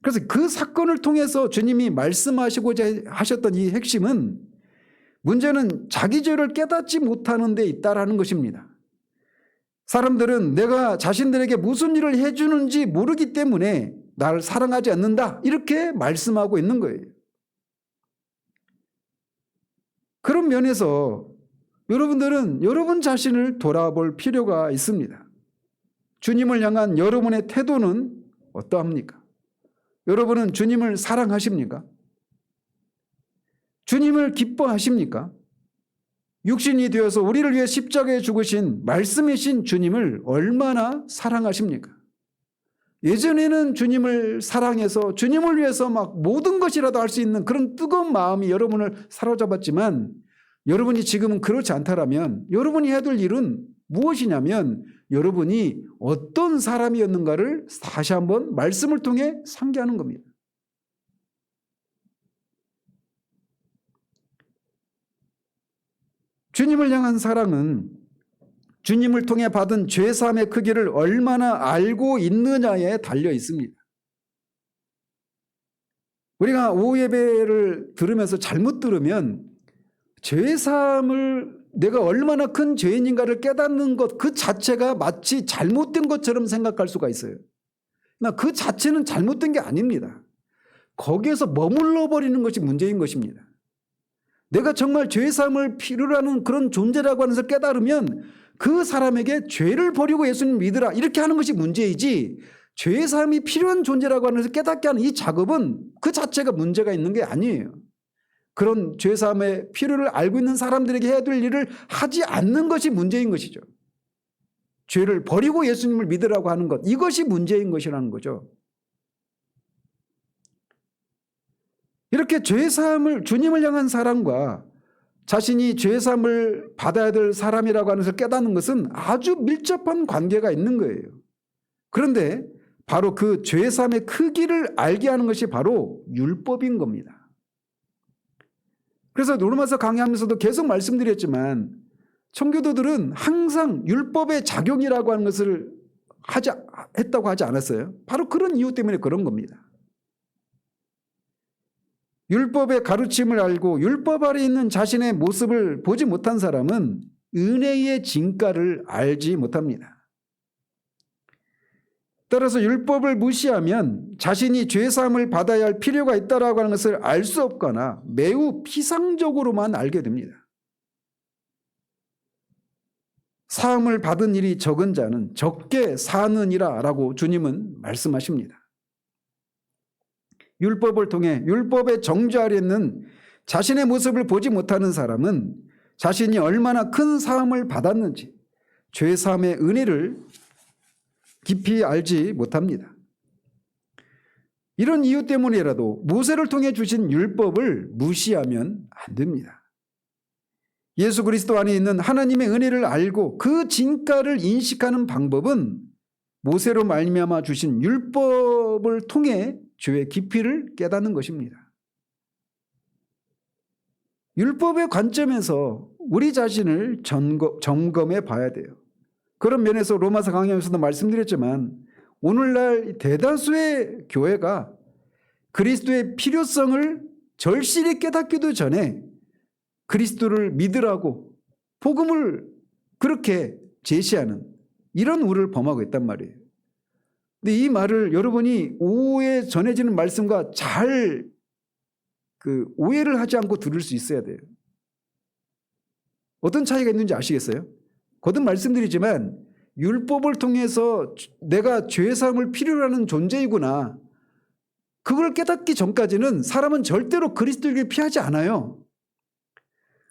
Speaker 1: 그래서 그 사건을 통해서 주님이 말씀하시고자 하셨던 이 핵심은 문제는 자기 죄를 깨닫지 못하는 데 있다라는 것입니다. 사람들은 내가 자신들에게 무슨 일을 해주는지 모르기 때문에 나를 사랑하지 않는다 이렇게 말씀하고 있는 거예요. 그런 면에서 여러분들은 여러분 자신을 돌아볼 필요가 있습니다. 주님을 향한 여러분의 태도는 어떠합니까? 여러분은 주님을 사랑하십니까? 주님을 기뻐하십니까? 육신이 되어서 우리를 위해 십자가에 죽으신 말씀이신 주님을 얼마나 사랑하십니까? 예전에는 주님을 사랑해서 주님을 위해서 막 모든 것이라도 할 수 있는 그런 뜨거운 마음이 여러분을 사로잡았지만 여러분이 지금은 그렇지 않다라면 여러분이 해야 될 일은 무엇이냐면 여러분이 어떤 사람이었는가를 다시 한번 말씀을 통해 상기하는 겁니다. 주님을 향한 사랑은 주님을 통해 받은 죄사함의 크기를 얼마나 알고 있느냐에 달려 있습니다. 우리가 오후 예배를 들으면서 잘못 들으면 죄사함을 내가 얼마나 큰 죄인인가를 깨닫는 것 그 자체가 마치 잘못된 것처럼 생각할 수가 있어요. 그러나 그 자체는 잘못된 게 아닙니다. 거기에서 머물러 버리는 것이 문제인 것입니다. 내가 정말 죄사함을 필요로 하는 그런 존재라고 하는 것을 깨달으면 그 사람에게 죄를 버리고 예수님 믿으라 이렇게 하는 것이 문제이지 죄사함이 필요한 존재라고 하는 것을 깨닫게 하는 이 작업은 그 자체가 문제가 있는 게 아니에요. 그런 죄사함의 필요를 알고 있는 사람들에게 해야 될 일을 하지 않는 것이 문제인 것이죠. 죄를 버리고 예수님을 믿으라고 하는 것 이것이 문제인 것이라는 거죠. 이렇게 죄사함을 주님을 향한 사랑과 자신이 죄사함을 받아야 될 사람이라고 하는 것을 깨닫는 것은 아주 밀접한 관계가 있는 거예요. 그런데 바로 그 죄사함의 크기를 알게 하는 것이 바로 율법인 겁니다. 그래서 로마서 강의하면서도 계속 말씀드렸지만 청교도들은 항상 율법의 작용이라고 하는 것을 했다고 하지 않았어요. 바로 그런 이유 때문에 그런 겁니다. 율법의 가르침을 알고 율법 아래 있는 자신의 모습을 보지 못한 사람은 은혜의 진가를 알지 못합니다. 따라서 율법을 무시하면 자신이 죄사함을 받아야 할 필요가 있다라고 하는 것을 알 수 없거나 매우 피상적으로만 알게 됩니다. 사함을 받은 일이 적은 자는 적게 사느니라 라고 주님은 말씀하십니다. 율법을 통해 율법에 정죄하려는 자신의 모습을 보지 못하는 사람은 자신이 얼마나 큰 사함을 받았는지 죄사함의 은혜를 깊이 알지 못합니다. 이런 이유 때문이라도 모세를 통해 주신 율법을 무시하면 안 됩니다. 예수 그리스도 안에 있는 하나님의 은혜를 알고 그 진가를 인식하는 방법은 모세로 말미암아 주신 율법을 통해 죄의 깊이를 깨닫는 것입니다. 율법의 관점에서 우리 자신을 점검해 봐야 돼요. 그런 면에서 로마서 강의에서도 말씀드렸지만 오늘날 대다수의 교회가 그리스도의 필요성을 절실히 깨닫기도 전에 그리스도를 믿으라고 복음을 그렇게 제시하는 이런 우를 범하고 있단 말이에요. 근데 이 말을 여러분이 오후에 전해지는 말씀과 잘 오해를 하지 않고 들을 수 있어야 돼요. 어떤 차이가 있는지 아시겠어요? 거듭 말씀드리지만 율법을 통해서 내가 죄사함을 필요로 하는 존재이구나. 그걸 깨닫기 전까지는 사람은 절대로 그리스도에게 피하지 않아요.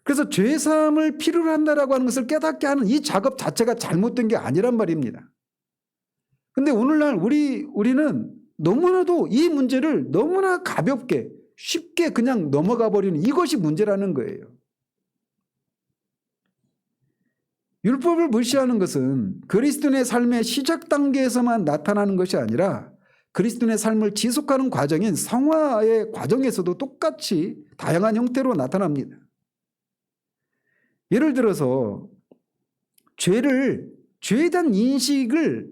Speaker 1: 그래서 죄사함을 필요로 한다라고 하는 것을 깨닫게 하는 이 작업 자체가 잘못된 게 아니란 말입니다. 근데 오늘날 우리는 너무나도 이 문제를 너무나 가볍게 쉽게 그냥 넘어가 버리는 이것이 문제라는 거예요. 율법을 무시하는 것은 그리스도인의 삶의 시작 단계에서만 나타나는 것이 아니라 그리스도인의 삶을 지속하는 과정인 성화의 과정에서도 똑같이 다양한 형태로 나타납니다. 예를 들어서 죄에 대한 인식을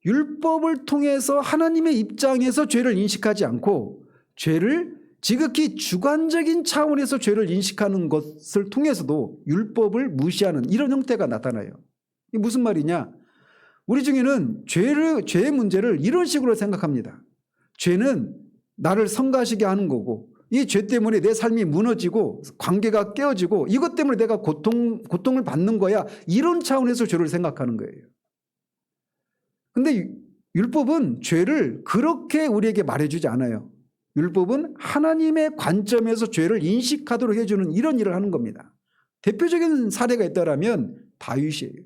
Speaker 1: 율법을 통해서 하나님의 입장에서 죄를 인식하지 않고 죄를 지극히 주관적인 차원에서 죄를 인식하는 것을 통해서도 율법을 무시하는 이런 형태가 나타나요. 이게 무슨 말이냐? 우리 중에는 죄의 문제를 이런 식으로 생각합니다. 죄는 나를 성가시게 하는 거고 이 죄 때문에 내 삶이 무너지고 관계가 깨어지고 이것 때문에 내가 고통을 받는 거야. 이런 차원에서 죄를 생각하는 거예요. 근데 율법은 죄를 그렇게 우리에게 말해주지 않아요. 율법은 하나님의 관점에서 죄를 인식하도록 해주는 이런 일을 하는 겁니다. 대표적인 사례가 있다면 다윗이에요.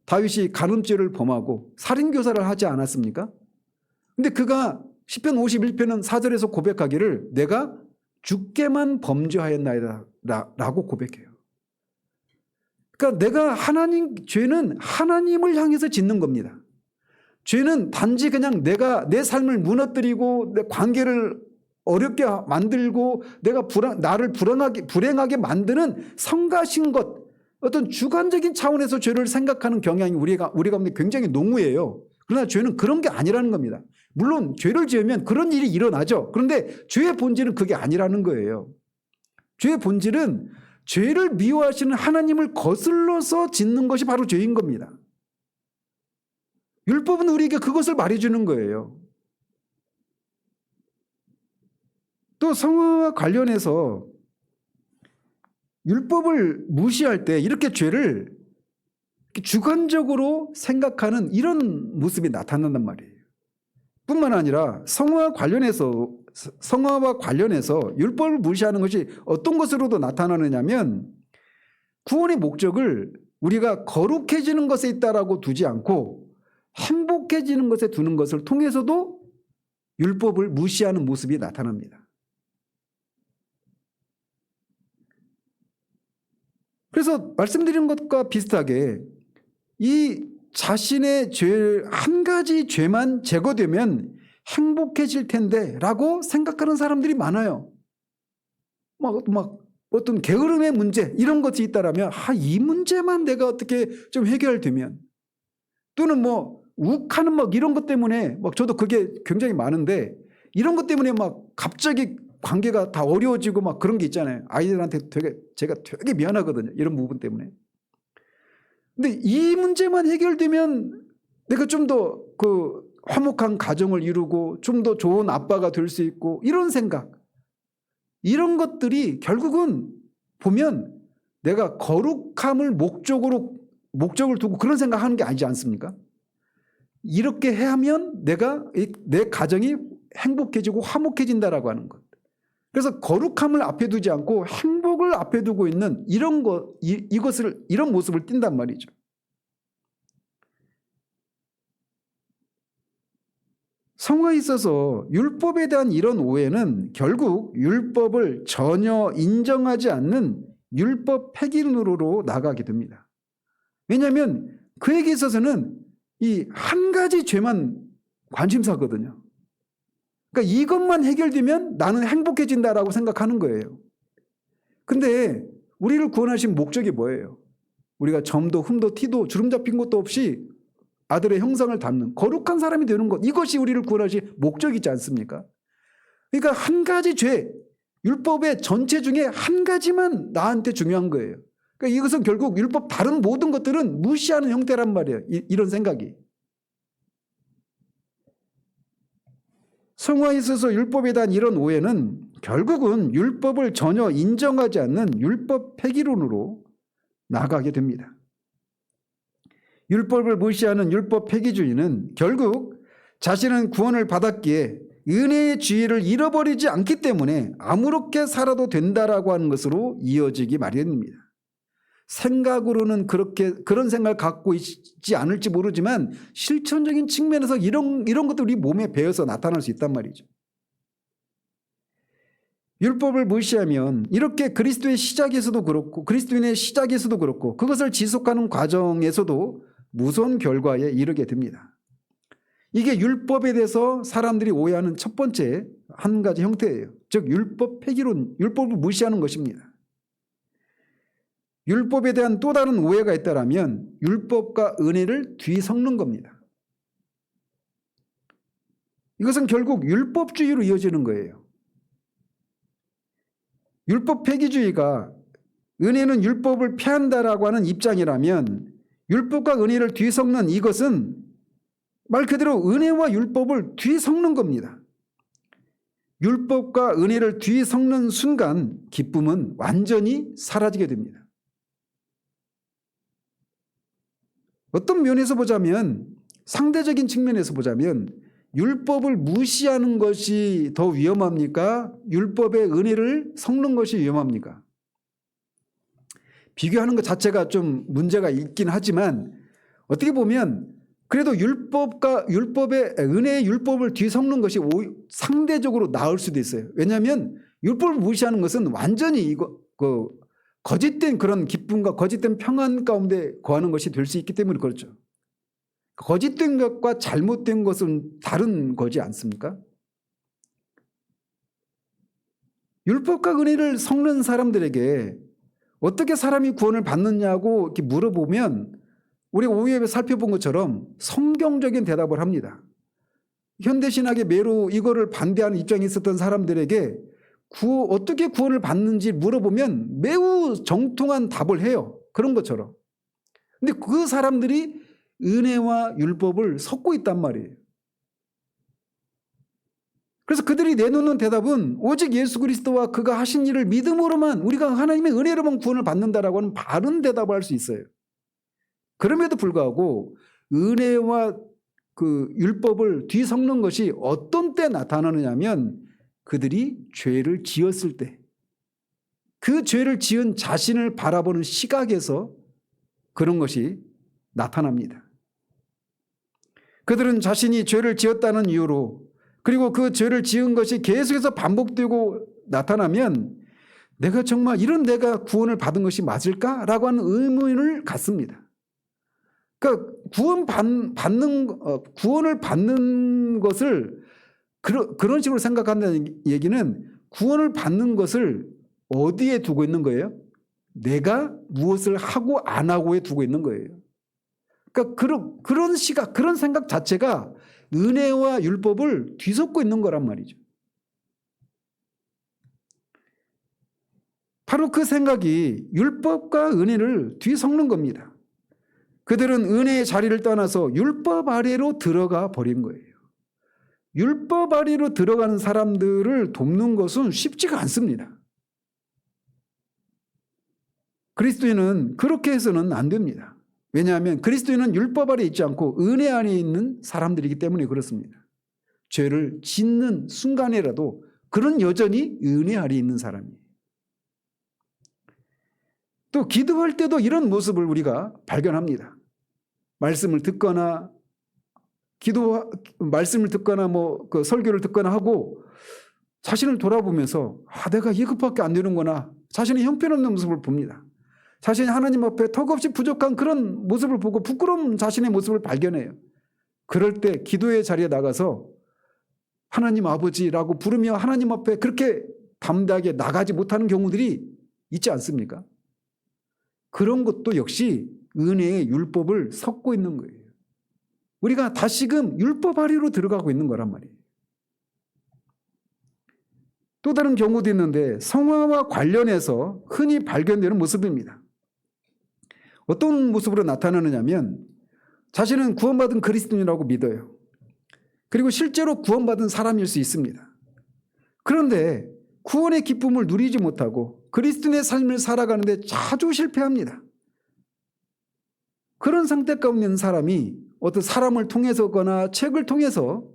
Speaker 1: 다윗이 간음죄를 범하고 살인교사를 하지 않았습니까? 근데 그가 시편 51편은 4절에서 고백하기를 내가 주께만 범죄하였나이다 라고 고백해요. 그러니까 죄는 하나님을 향해서 짓는 겁니다. 죄는 단지 그냥 내가 내 삶을 무너뜨리고 내 관계를 어렵게 만들고 나를 불행하게 만드는 성가신 것, 어떤 주관적인 차원에서 죄를 생각하는 경향이 우리 가운데 굉장히 농후해요. 그러나 죄는 그런 게 아니라는 겁니다. 물론 죄를 지으면 그런 일이 일어나죠. 그런데 죄의 본질은 그게 아니라는 거예요. 죄의 본질은 죄를 미워하시는 하나님을 거슬러서 짓는 것이 바로 죄인 겁니다. 율법은 우리에게 그것을 말해주는 거예요. 또 성화와 관련해서 율법을 무시할 때 이렇게 죄를 주관적으로 생각하는 이런 모습이 나타난단 말이에요. 뿐만 아니라 성화와 관련해서 율법을 무시하는 것이 어떤 것으로도 나타나느냐면 구원의 목적을 우리가 거룩해지는 것에 있다라고 두지 않고 행복해지는 것에 두는 것을 통해서도 율법을 무시하는 모습이 나타납니다. 그래서 말씀드린 것과 비슷하게 이 자신의 한 가지 죄만 제거되면 행복해질 텐데 라고 생각하는 사람들이 많아요. 막 어떤 게으름의 문제 이런 것이 있다라면 이 문제만 내가 어떻게 좀 해결되면, 또는 욱하는 이런 것 때문에 저도 그게 굉장히 많은데 이런 것 때문에 갑자기 관계가 다 어려워지고 그런 게 있잖아요. 아이들한테 제가 되게 미안하거든요. 이런 부분 때문에. 근데 이 문제만 해결되면 내가 좀 더 화목한 가정을 이루고 좀 더 좋은 아빠가 될 수 있고 이런 생각, 이런 것들이 결국은 보면 내가 거룩함을 목적으로 목적을 두고 그런 생각하는 게 아니지 않습니까? 이렇게 하면 내 가정이 행복해지고 화목해진다라고 하는 것. 그래서 거룩함을 앞에 두지 않고 행복을 앞에 두고 있는 이런 이런 모습을 띈단 말이죠. 성화에 있어서 율법에 대한 이런 오해는 결국 율법을 전혀 인정하지 않는 율법 폐기론으로 나가게 됩니다. 왜냐하면 그에게 있어서는 이 한 가지 죄만 관심사거든요. 그러니까 이것만 해결되면 나는 행복해진다라고 생각하는 거예요. 근데 우리를 구원하신 목적이 뭐예요? 우리가 점도 흠도 티도 주름 잡힌 것도 없이 아들의 형상을 담는 거룩한 사람이 되는 것, 이것이 우리를 구원하신 목적이지 않습니까? 그러니까 한 가지 죄, 율법의 전체 중에 한 가지만 나한테 중요한 거예요. 그러니까 이것은 결국 율법 다른 모든 것들은 무시하는 형태란 말이에요. 이런 생각이. 성화에 있어서 율법에 대한 이런 오해는 결국은 율법을 전혀 인정하지 않는 율법 폐기론으로 나가게 됩니다. 율법을 무시하는 율법 폐기주의는 결국 자신은 구원을 받았기에 은혜의 지위를 잃어버리지 않기 때문에 아무렇게 살아도 된다라고 하는 것으로 이어지기 마련입니다. 생각으로는 그런 생각을 갖고 있지 않을지 모르지만 실천적인 측면에서 이런 것도 우리 몸에 배어서 나타날 수 있단 말이죠. 율법을 무시하면 이렇게 그리스도의 시작에서도 그렇고 그리스도인의 시작에서도 그렇고 그것을 지속하는 과정에서도 무서운 결과에 이르게 됩니다. 이게 율법에 대해서 사람들이 오해하는 첫 번째 한 가지 형태예요. 즉 율법 폐기론, 율법을 무시하는 것입니다. 율법에 대한 또 다른 오해가 있다면 율법과 은혜를 뒤섞는 겁니다. 이것은 결국 율법주의로 이어지는 거예요. 율법 폐기주의가 은혜는 율법을 폐한다라고 하는 입장이라면 율법과 은혜를 뒤섞는 이것은 말 그대로 은혜와 율법을 뒤섞는 겁니다. 율법과 은혜를 뒤섞는 순간 기쁨은 완전히 사라지게 됩니다. 어떤 면에서 보자면 상대적인 측면에서 보자면 율법을 무시하는 것이 더 위험합니까? 율법의 은혜를 섞는 것이 위험합니까? 비교하는 것 자체가 좀 문제가 있긴 하지만 어떻게 보면 그래도 율법의 은혜의 율법을 뒤섞는 것이 상대적으로 나을 수도 있어요. 왜냐하면 율법을 무시하는 것은 완전히 거짓된 그런 기쁨과 거짓된 평안 가운데 거하는 것이 될 수 있기 때문에 그렇죠. 거짓된 것과 잘못된 것은 다른 거지 않습니까? 율법과 은혜를 섞는 사람들에게 어떻게 사람이 구원을 받느냐고 이렇게 물어보면 우리가 오후에 살펴본 것처럼 성경적인 대답을 합니다. 현대신학의 매로 이거를 반대하는 입장에 있었던 사람들에게 어떻게 구원을 받는지 물어보면 매우 정통한 답을 해요. 그런 것처럼. 근데 그 사람들이 은혜와 율법을 섞고 있단 말이에요. 그래서 그들이 내놓는 대답은 오직 예수 그리스도와 그가 하신 일을 믿음으로만 우리가 하나님의 은혜로만 구원을 받는다라고 하는 바른 대답을 할 수 있어요. 그럼에도 불구하고 은혜와 그 율법을 뒤섞는 것이 어떤 때 나타나느냐 하면 그들이 죄를 지었을 때 그 죄를 지은 자신을 바라보는 시각에서 그런 것이 나타납니다. 그들은 자신이 죄를 지었다는 이유로 그리고 그 죄를 지은 것이 계속해서 반복되고 나타나면 내가 정말 내가 구원을 받은 것이 맞을까라고 하는 의문을 갖습니다. 그러니까 구원을 받는 것을 그런 식으로 생각한다는 얘기는 구원을 받는 것을 어디에 두고 있는 거예요? 내가 무엇을 하고 안 하고에 두고 있는 거예요. 그러니까 그런 시각, 그런 생각 자체가 은혜와 율법을 뒤섞고 있는 거란 말이죠. 바로 그 생각이 율법과 은혜를 뒤섞는 겁니다. 그들은 은혜의 자리를 떠나서 율법 아래로 들어가 버린 거예요. 율법 아래로 들어가는 사람들을 돕는 것은 쉽지가 않습니다. 그리스도인은 그렇게 해서는 안 됩니다. 왜냐하면 그리스도인은 율법 아래 있지 않고 은혜 안에 있는 사람들이기 때문에 그렇습니다. 죄를 짓는 순간에라도 그런 여전히 은혜 아래 있는 사람이에요. 또 기도할 때도 이런 모습을 우리가 발견합니다. 말씀을 듣거나 말씀을 듣거나 그 설교를 듣거나 하고 자신을 돌아보면서 내가 이것밖에 안 되는구나. 자신의 형편없는 모습을 봅니다. 자신이 하나님 앞에 턱없이 부족한 그런 모습을 보고 부끄러운 자신의 모습을 발견해요. 그럴 때 기도의 자리에 나가서 하나님 아버지라고 부르며 하나님 앞에 그렇게 담대하게 나가지 못하는 경우들이 있지 않습니까? 그런 것도 역시 은혜의 율법을 섞고 있는 거예요. 우리가 다시금 율법 아래로 들어가고 있는 거란 말이에요. 또 다른 경우도 있는데 성화와 관련해서 흔히 발견되는 모습입니다. 어떤 모습으로 나타나느냐면 자신은 구원받은 그리스도인이라고 믿어요. 그리고 실제로 구원받은 사람일 수 있습니다. 그런데 구원의 기쁨을 누리지 못하고 그리스도인의 삶을 살아가는데 자주 실패합니다. 그런 상태 가운데 있는 사람이 어떤 사람을 통해서거나 책을 통해서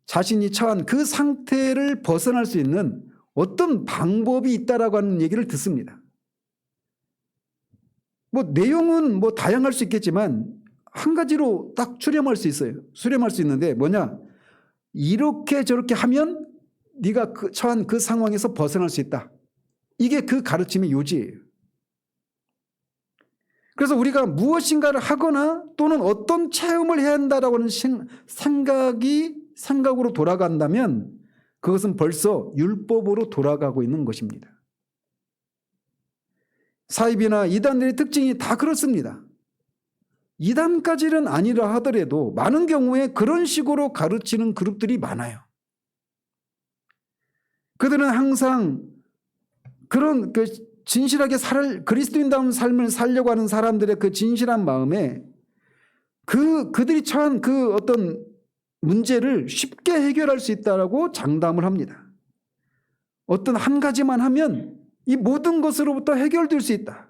Speaker 1: 자신이 처한 그 상태를 벗어날 수 있는 어떤 방법이 있다라고 하는 얘기를 듣습니다. 내용은 다양할 수 있겠지만 한 가지로 딱 수렴할 수 있어요. 수렴할 수 있는데 뭐냐? 이렇게 저렇게 하면 네가 처한 그 상황에서 벗어날 수 있다. 이게 그 가르침의 요지예요. 그래서 우리가 무엇인가를 하거나 또는 어떤 체험을 해야 한다라고 하는 생각으로 돌아간다면 그것은 벌써 율법으로 돌아가고 있는 것입니다. 사입이나 이단들의 특징이 다 그렇습니다. 이단까지는 아니라 하더라도 많은 경우에 그런 식으로 가르치는 그룹들이 많아요. 그들은 항상 그런 진실하게 그리스도인다운 삶을 살려고 하는 사람들의 그 진실한 마음에 그들이 처한 그 어떤 문제를 쉽게 해결할 수 있다라고 장담을 합니다. 어떤 한 가지만 하면 이 모든 것으로부터 해결될 수 있다.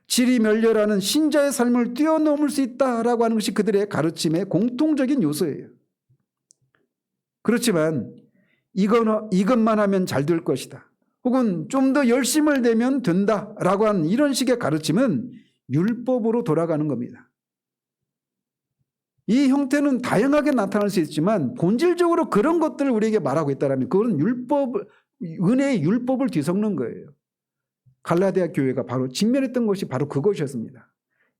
Speaker 1: 지리멸렬하는 신자의 삶을 뛰어넘을 수 있다라고 하는 것이 그들의 가르침의 공통적인 요소예요. 그렇지만 이것만 하면 잘 될 것이다. 혹은 좀 더 열심을 내면 된다라고 하는 이런 식의 가르침은 율법으로 돌아가는 겁니다. 이 형태는 다양하게 나타날 수 있지만 본질적으로 그런 것들을 우리에게 말하고 있다면 그건 은혜의 율법을 뒤섞는 거예요. 갈라디아 교회가 바로 직면했던 것이 바로 그것이었습니다.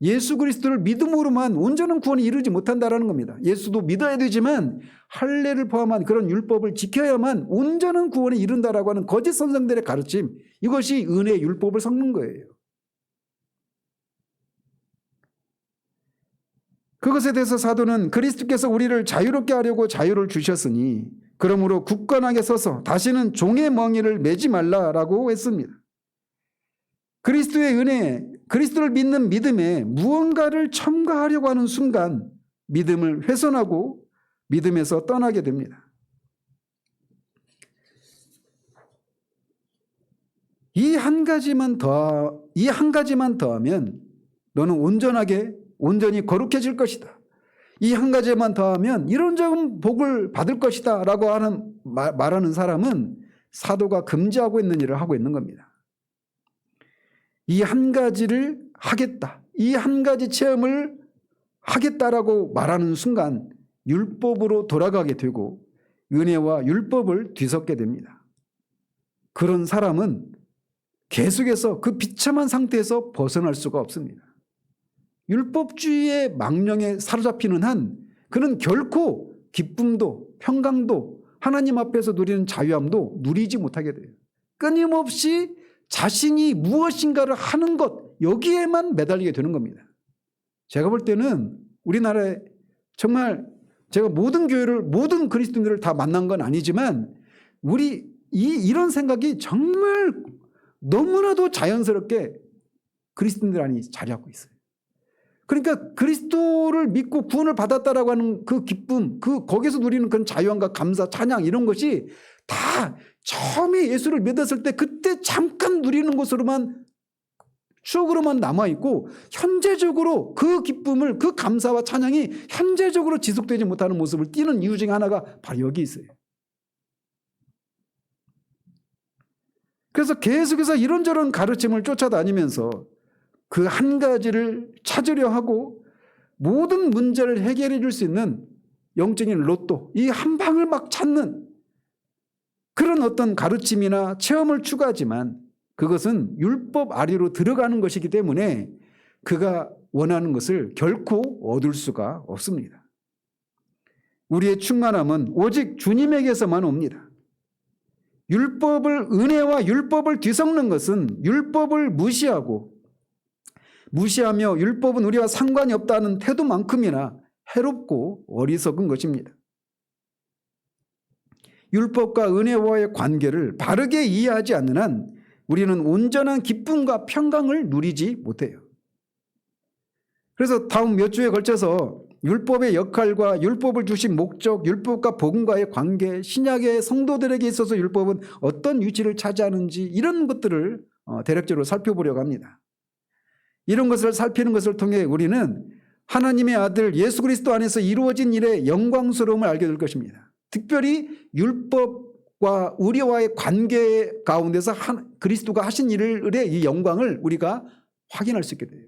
Speaker 1: 예수 그리스도를 믿음으로만 온전한 구원에 이르지 못한다라는 겁니다. 예수도 믿어야 되지만 할례를 포함한 그런 율법을 지켜야만 온전한 구원에 이른다라고 하는 거짓 선생들의 가르침, 이것이 은혜의 율법을 섞는 거예요. 그것에 대해서 사도는 그리스도께서 우리를 자유롭게 하려고 자유를 주셨으니 그러므로 굳건하게 서서 다시는 종의 멍에를 매지 말라라고 했습니다. 그리스도의 은혜, 그리스도를 믿는 믿음에 무언가를 첨가하려고 하는 순간 믿음을 훼손하고 믿음에서 떠나게 됩니다. 이 한 가지만 더하면 너는 온전히 거룩해질 것이다. 이 한 가지만 더하면 이런저런 복을 받을 것이다 라고 말하는 사람은 사도가 금지하고 있는 일을 하고 있는 겁니다. 이 한 가지를 하겠다, 이 한 가지 체험을 하겠다라고 말하는 순간 율법으로 돌아가게 되고 은혜와 율법을 뒤섞게 됩니다. 그런 사람은 계속해서 그 비참한 상태에서 벗어날 수가 없습니다. 율법주의의 망령에 사로잡히는 한 그는 결코 기쁨도 평강도 하나님 앞에서 누리는 자유함도 누리지 못하게 돼요. 끊임없이 자신이 무엇인가를 하는 것, 여기에만 매달리게 되는 겁니다. 제가 볼 때는 우리나라에 정말 제가 모든 교회를, 모든 그리스도인들을 다 만난 건 아니지만 이런 생각이 정말 너무나도 자연스럽게 그리스도인들 안에 자리하고 있어요. 그러니까 그리스도를 믿고 구원을 받았다라고 하는 그 기쁨, 거기서 누리는 그런 자유함과 감사, 찬양 이런 것이 다 처음에 예수를 믿었을 때 그때 잠깐 누리는 것으로만 추억으로만 남아있고 현재적으로 그 기쁨을, 그 감사와 찬양이 현재적으로 지속되지 못하는 모습을 띠는 이유 중에 하나가 바로 여기 있어요. 그래서 계속해서 이런저런 가르침을 쫓아다니면서 그 한 가지를 찾으려 하고 모든 문제를 해결해 줄 수 있는 영적인 로또, 이 한 방을 막 찾는 그런 어떤 가르침이나 체험을 추구하지만 그것은 율법 아래로 들어가는 것이기 때문에 그가 원하는 것을 결코 얻을 수가 없습니다. 우리의 충만함은 오직 주님에게서만 옵니다. 은혜와 율법을 뒤섞는 것은 율법을 무시하며 율법은 우리와 상관이 없다는 태도만큼이나 해롭고 어리석은 것입니다. 율법과 은혜와의 관계를 바르게 이해하지 않는 한 우리는 온전한 기쁨과 평강을 누리지 못해요. 그래서 다음 몇 주에 걸쳐서 율법의 역할과 율법을 주신 목적, 율법과 복음과의 관계, 신약의 성도들에게 있어서 율법은 어떤 위치를 차지하는지 이런 것들을 대략적으로 살펴보려고 합니다. 이런 것을 살피는 것을 통해 우리는 하나님의 아들 예수 그리스도 안에서 이루어진 일의 영광스러움을 알게 될 것입니다. 특별히 율법과 우리와의 관계 가운데서 그리스도가 하신 일의 이 영광을 우리가 확인할 수 있게 돼요.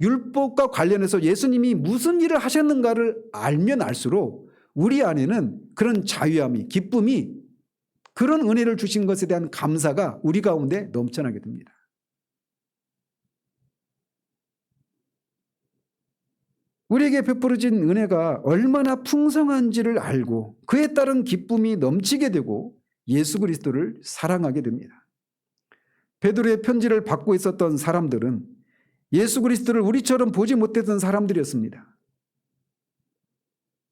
Speaker 1: 율법과 관련해서 예수님이 무슨 일을 하셨는가를 알면 알수록 우리 안에는 그런 자유함이, 기쁨이, 그런 은혜를 주신 것에 대한 감사가 우리 가운데 넘쳐나게 됩니다. 우리에게 베풀어진 은혜가 얼마나 풍성한지를 알고 그에 따른 기쁨이 넘치게 되고 예수 그리스도를 사랑하게 됩니다. 베드로의 편지를 받고 있었던 사람들은 예수 그리스도를 우리처럼 보지 못했던 사람들이었습니다.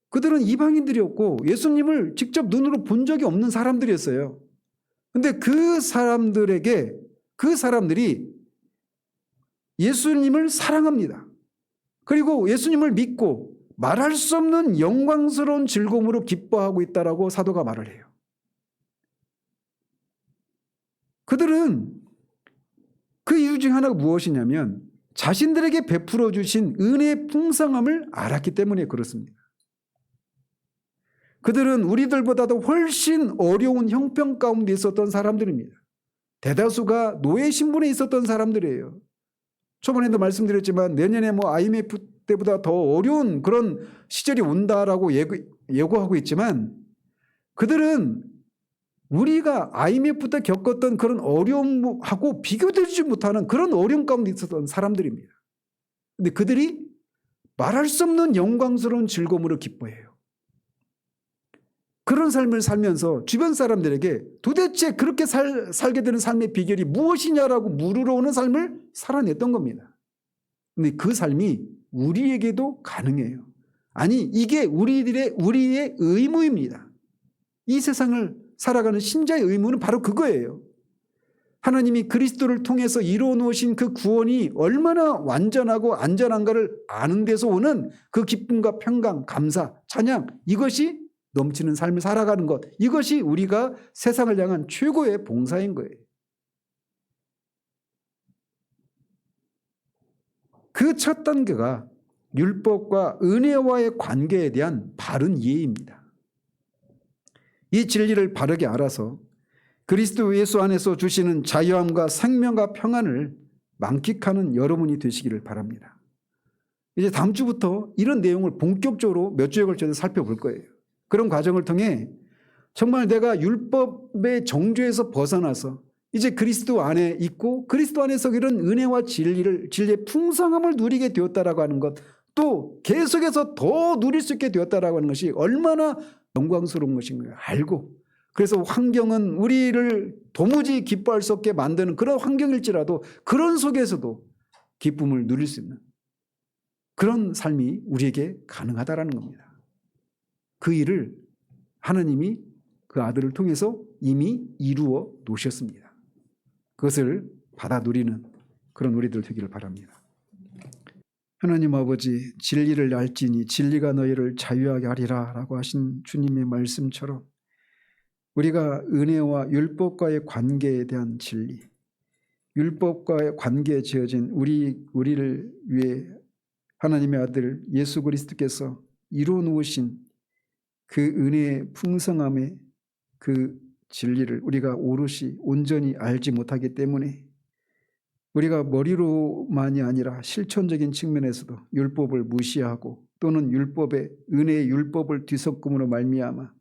Speaker 1: 그들은 이방인들이었고 예수님을 직접 눈으로 본 적이 없는 사람들이었어요. 그런데 그 사람들이 예수님을 사랑합니다. 그리고 예수님을 믿고 말할 수 없는 영광스러운 즐거움으로 기뻐하고 있다라고 사도가 말을 해요. 그들은 그 이유 중 하나가 무엇이냐면 자신들에게 베풀어 주신 은혜의 풍성함을 알았기 때문에 그렇습니다. 그들은 우리들보다도 훨씬 어려운 형편 가운데 있었던 사람들입니다. 대다수가 노예 신분에 있었던 사람들이에요. 초반에도 말씀드렸지만 내년에 IMF 때보다 더 어려운 그런 시절이 온다라고 예고하고 있지만 그들은 우리가 IMF 때 겪었던 그런 어려움하고 비교되지 못하는 그런 어려움 가운데 있었던 사람들입니다. 그런데 그들이 말할 수 없는 영광스러운 즐거움으로 기뻐해요. 그런 삶을 살면서 주변 사람들에게 도대체 그렇게 살게 되는 삶의 비결이 무엇이냐라고 물으러 오는 삶을 살아냈던 겁니다. 그런데 그 삶이 우리에게도 가능해요. 아니, 이게 우리의 의무입니다. 이 세상을 살아가는 신자의 의무는 바로 그거예요. 하나님이 그리스도를 통해서 이루어 놓으신 그 구원이 얼마나 완전하고 안전한가를 아는 데서 오는 그 기쁨과 평강, 감사, 찬양, 이것이 넘치는 삶을 살아가는 것, 이것이 우리가 세상을 향한 최고의 봉사인 거예요. 그 첫 단계가 율법과 은혜와의 관계에 대한 바른 이해입니다. 이 진리를 바르게 알아서 그리스도 예수 안에서 주시는 자유함과 생명과 평안을 만끽하는 여러분이 되시기를 바랍니다. 이제 다음 주부터 이런 내용을 본격적으로 몇 주에 걸쳐서 살펴볼 거예요. 그런 과정을 통해 정말 내가 율법의 정죄에서 벗어나서 이제 그리스도 안에 있고 그리스도 안에서 이런 은혜와 진리의 풍성함을 누리게 되었다라고 하는 것, 또 계속해서 더 누릴 수 있게 되었다라고 하는 것이 얼마나 영광스러운 것인가 알고, 그래서 환경은 우리를 도무지 기뻐할 수 없게 만드는 그런 환경일지라도 그런 속에서도 기쁨을 누릴 수 있는 그런 삶이 우리에게 가능하다라는 겁니다. 그 일을 하나님이 그 아들을 통해서 이미 이루어 놓으셨습니다. 그것을 받아 누리는 그런 우리들 되기를 바랍니다. 하나님 아버지, 진리를 알지니 진리가 너희를 자유하게 하리라 라고 하신 주님의 말씀처럼 우리가 은혜와 율법과의 관계에 대한 진리, 율법과의 관계에 지어진 우리를 위해 하나님의 아들 예수 그리스도께서 이루어 놓으신 그 은혜의 풍성함의 그 진리를 우리가 오롯이 온전히 알지 못하기 때문에 우리가 머리로만이 아니라 실천적인 측면에서도 율법을 무시하고 또는 은혜의 율법을 뒤섞음으로 말미암아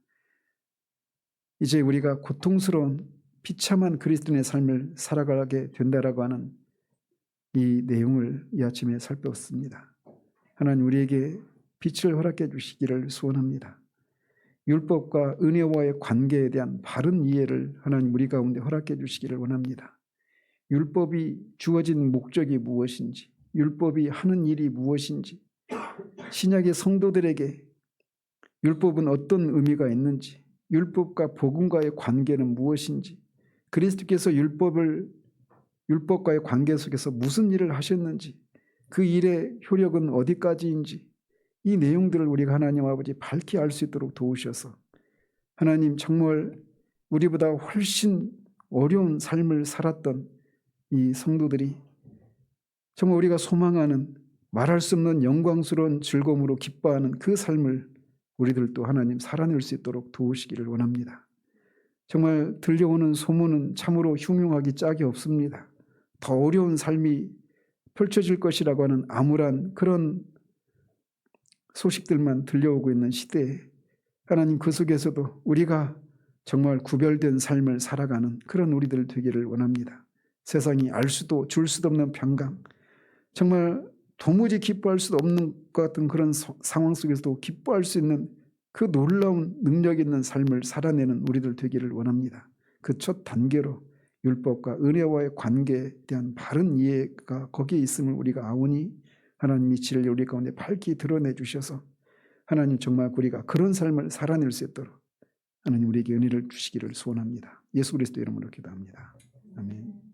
Speaker 1: 이제 우리가 고통스러운 비참한 그리스도인의 삶을 살아가게 된다라고 하는 이 내용을 이 아침에 살펴봤습니다. 하나님 우리에게 빛을 허락해 주시기를 소원합니다. 율법과 은혜와의 관계에 대한 바른 이해를 하나님 우리 가운데 허락해 주시기를 원합니다. 율법이 주어진 목적이 무엇인지, 율법이 하는 일이 무엇인지, 신약의 성도들에게 율법은 어떤 의미가 있는지, 율법과 복음과의 관계는 무엇인지, 그리스도께서 율법과의 관계 속에서 무슨 일을 하셨는지, 그 일의 효력은 어디까지인지 이 내용들을 우리가 하나님 아버지 밝히 알 수 있도록 도우셔서 하나님 정말 우리보다 훨씬 어려운 삶을 살았던 이 성도들이 정말 우리가 소망하는 말할 수 없는 영광스러운 즐거움으로 기뻐하는 그 삶을 우리들도 하나님 살아낼 수 있도록 도우시기를 원합니다. 정말 들려오는 소문은 참으로 흉흉하기 짝이 없습니다. 더 어려운 삶이 펼쳐질 것이라고 하는 암울한 그런 소식들만 들려오고 있는 시대에 하나님 그 속에서도 우리가 정말 구별된 삶을 살아가는 그런 우리들 되기를 원합니다. 세상이 알 수도 줄 수도 없는 평강, 정말 도무지 기뻐할 수도 없는 것 같은 그런 상황 속에서도 기뻐할 수 있는 그 놀라운 능력 있는 삶을 살아내는 우리들 되기를 원합니다. 그 첫 단계로 율법과 은혜와의 관계에 대한 바른 이해가 거기에 있음을 우리가 아오니 하나님이 진리 우리 가운데 밝히 드러내 주셔서 하나님 정말 우리가 그런 삶을 살아낼 수 있도록 하나님 우리에게 은혜를 주시기를 소원합니다. 예수 그리스도 이름으로 기도합니다. 아멘.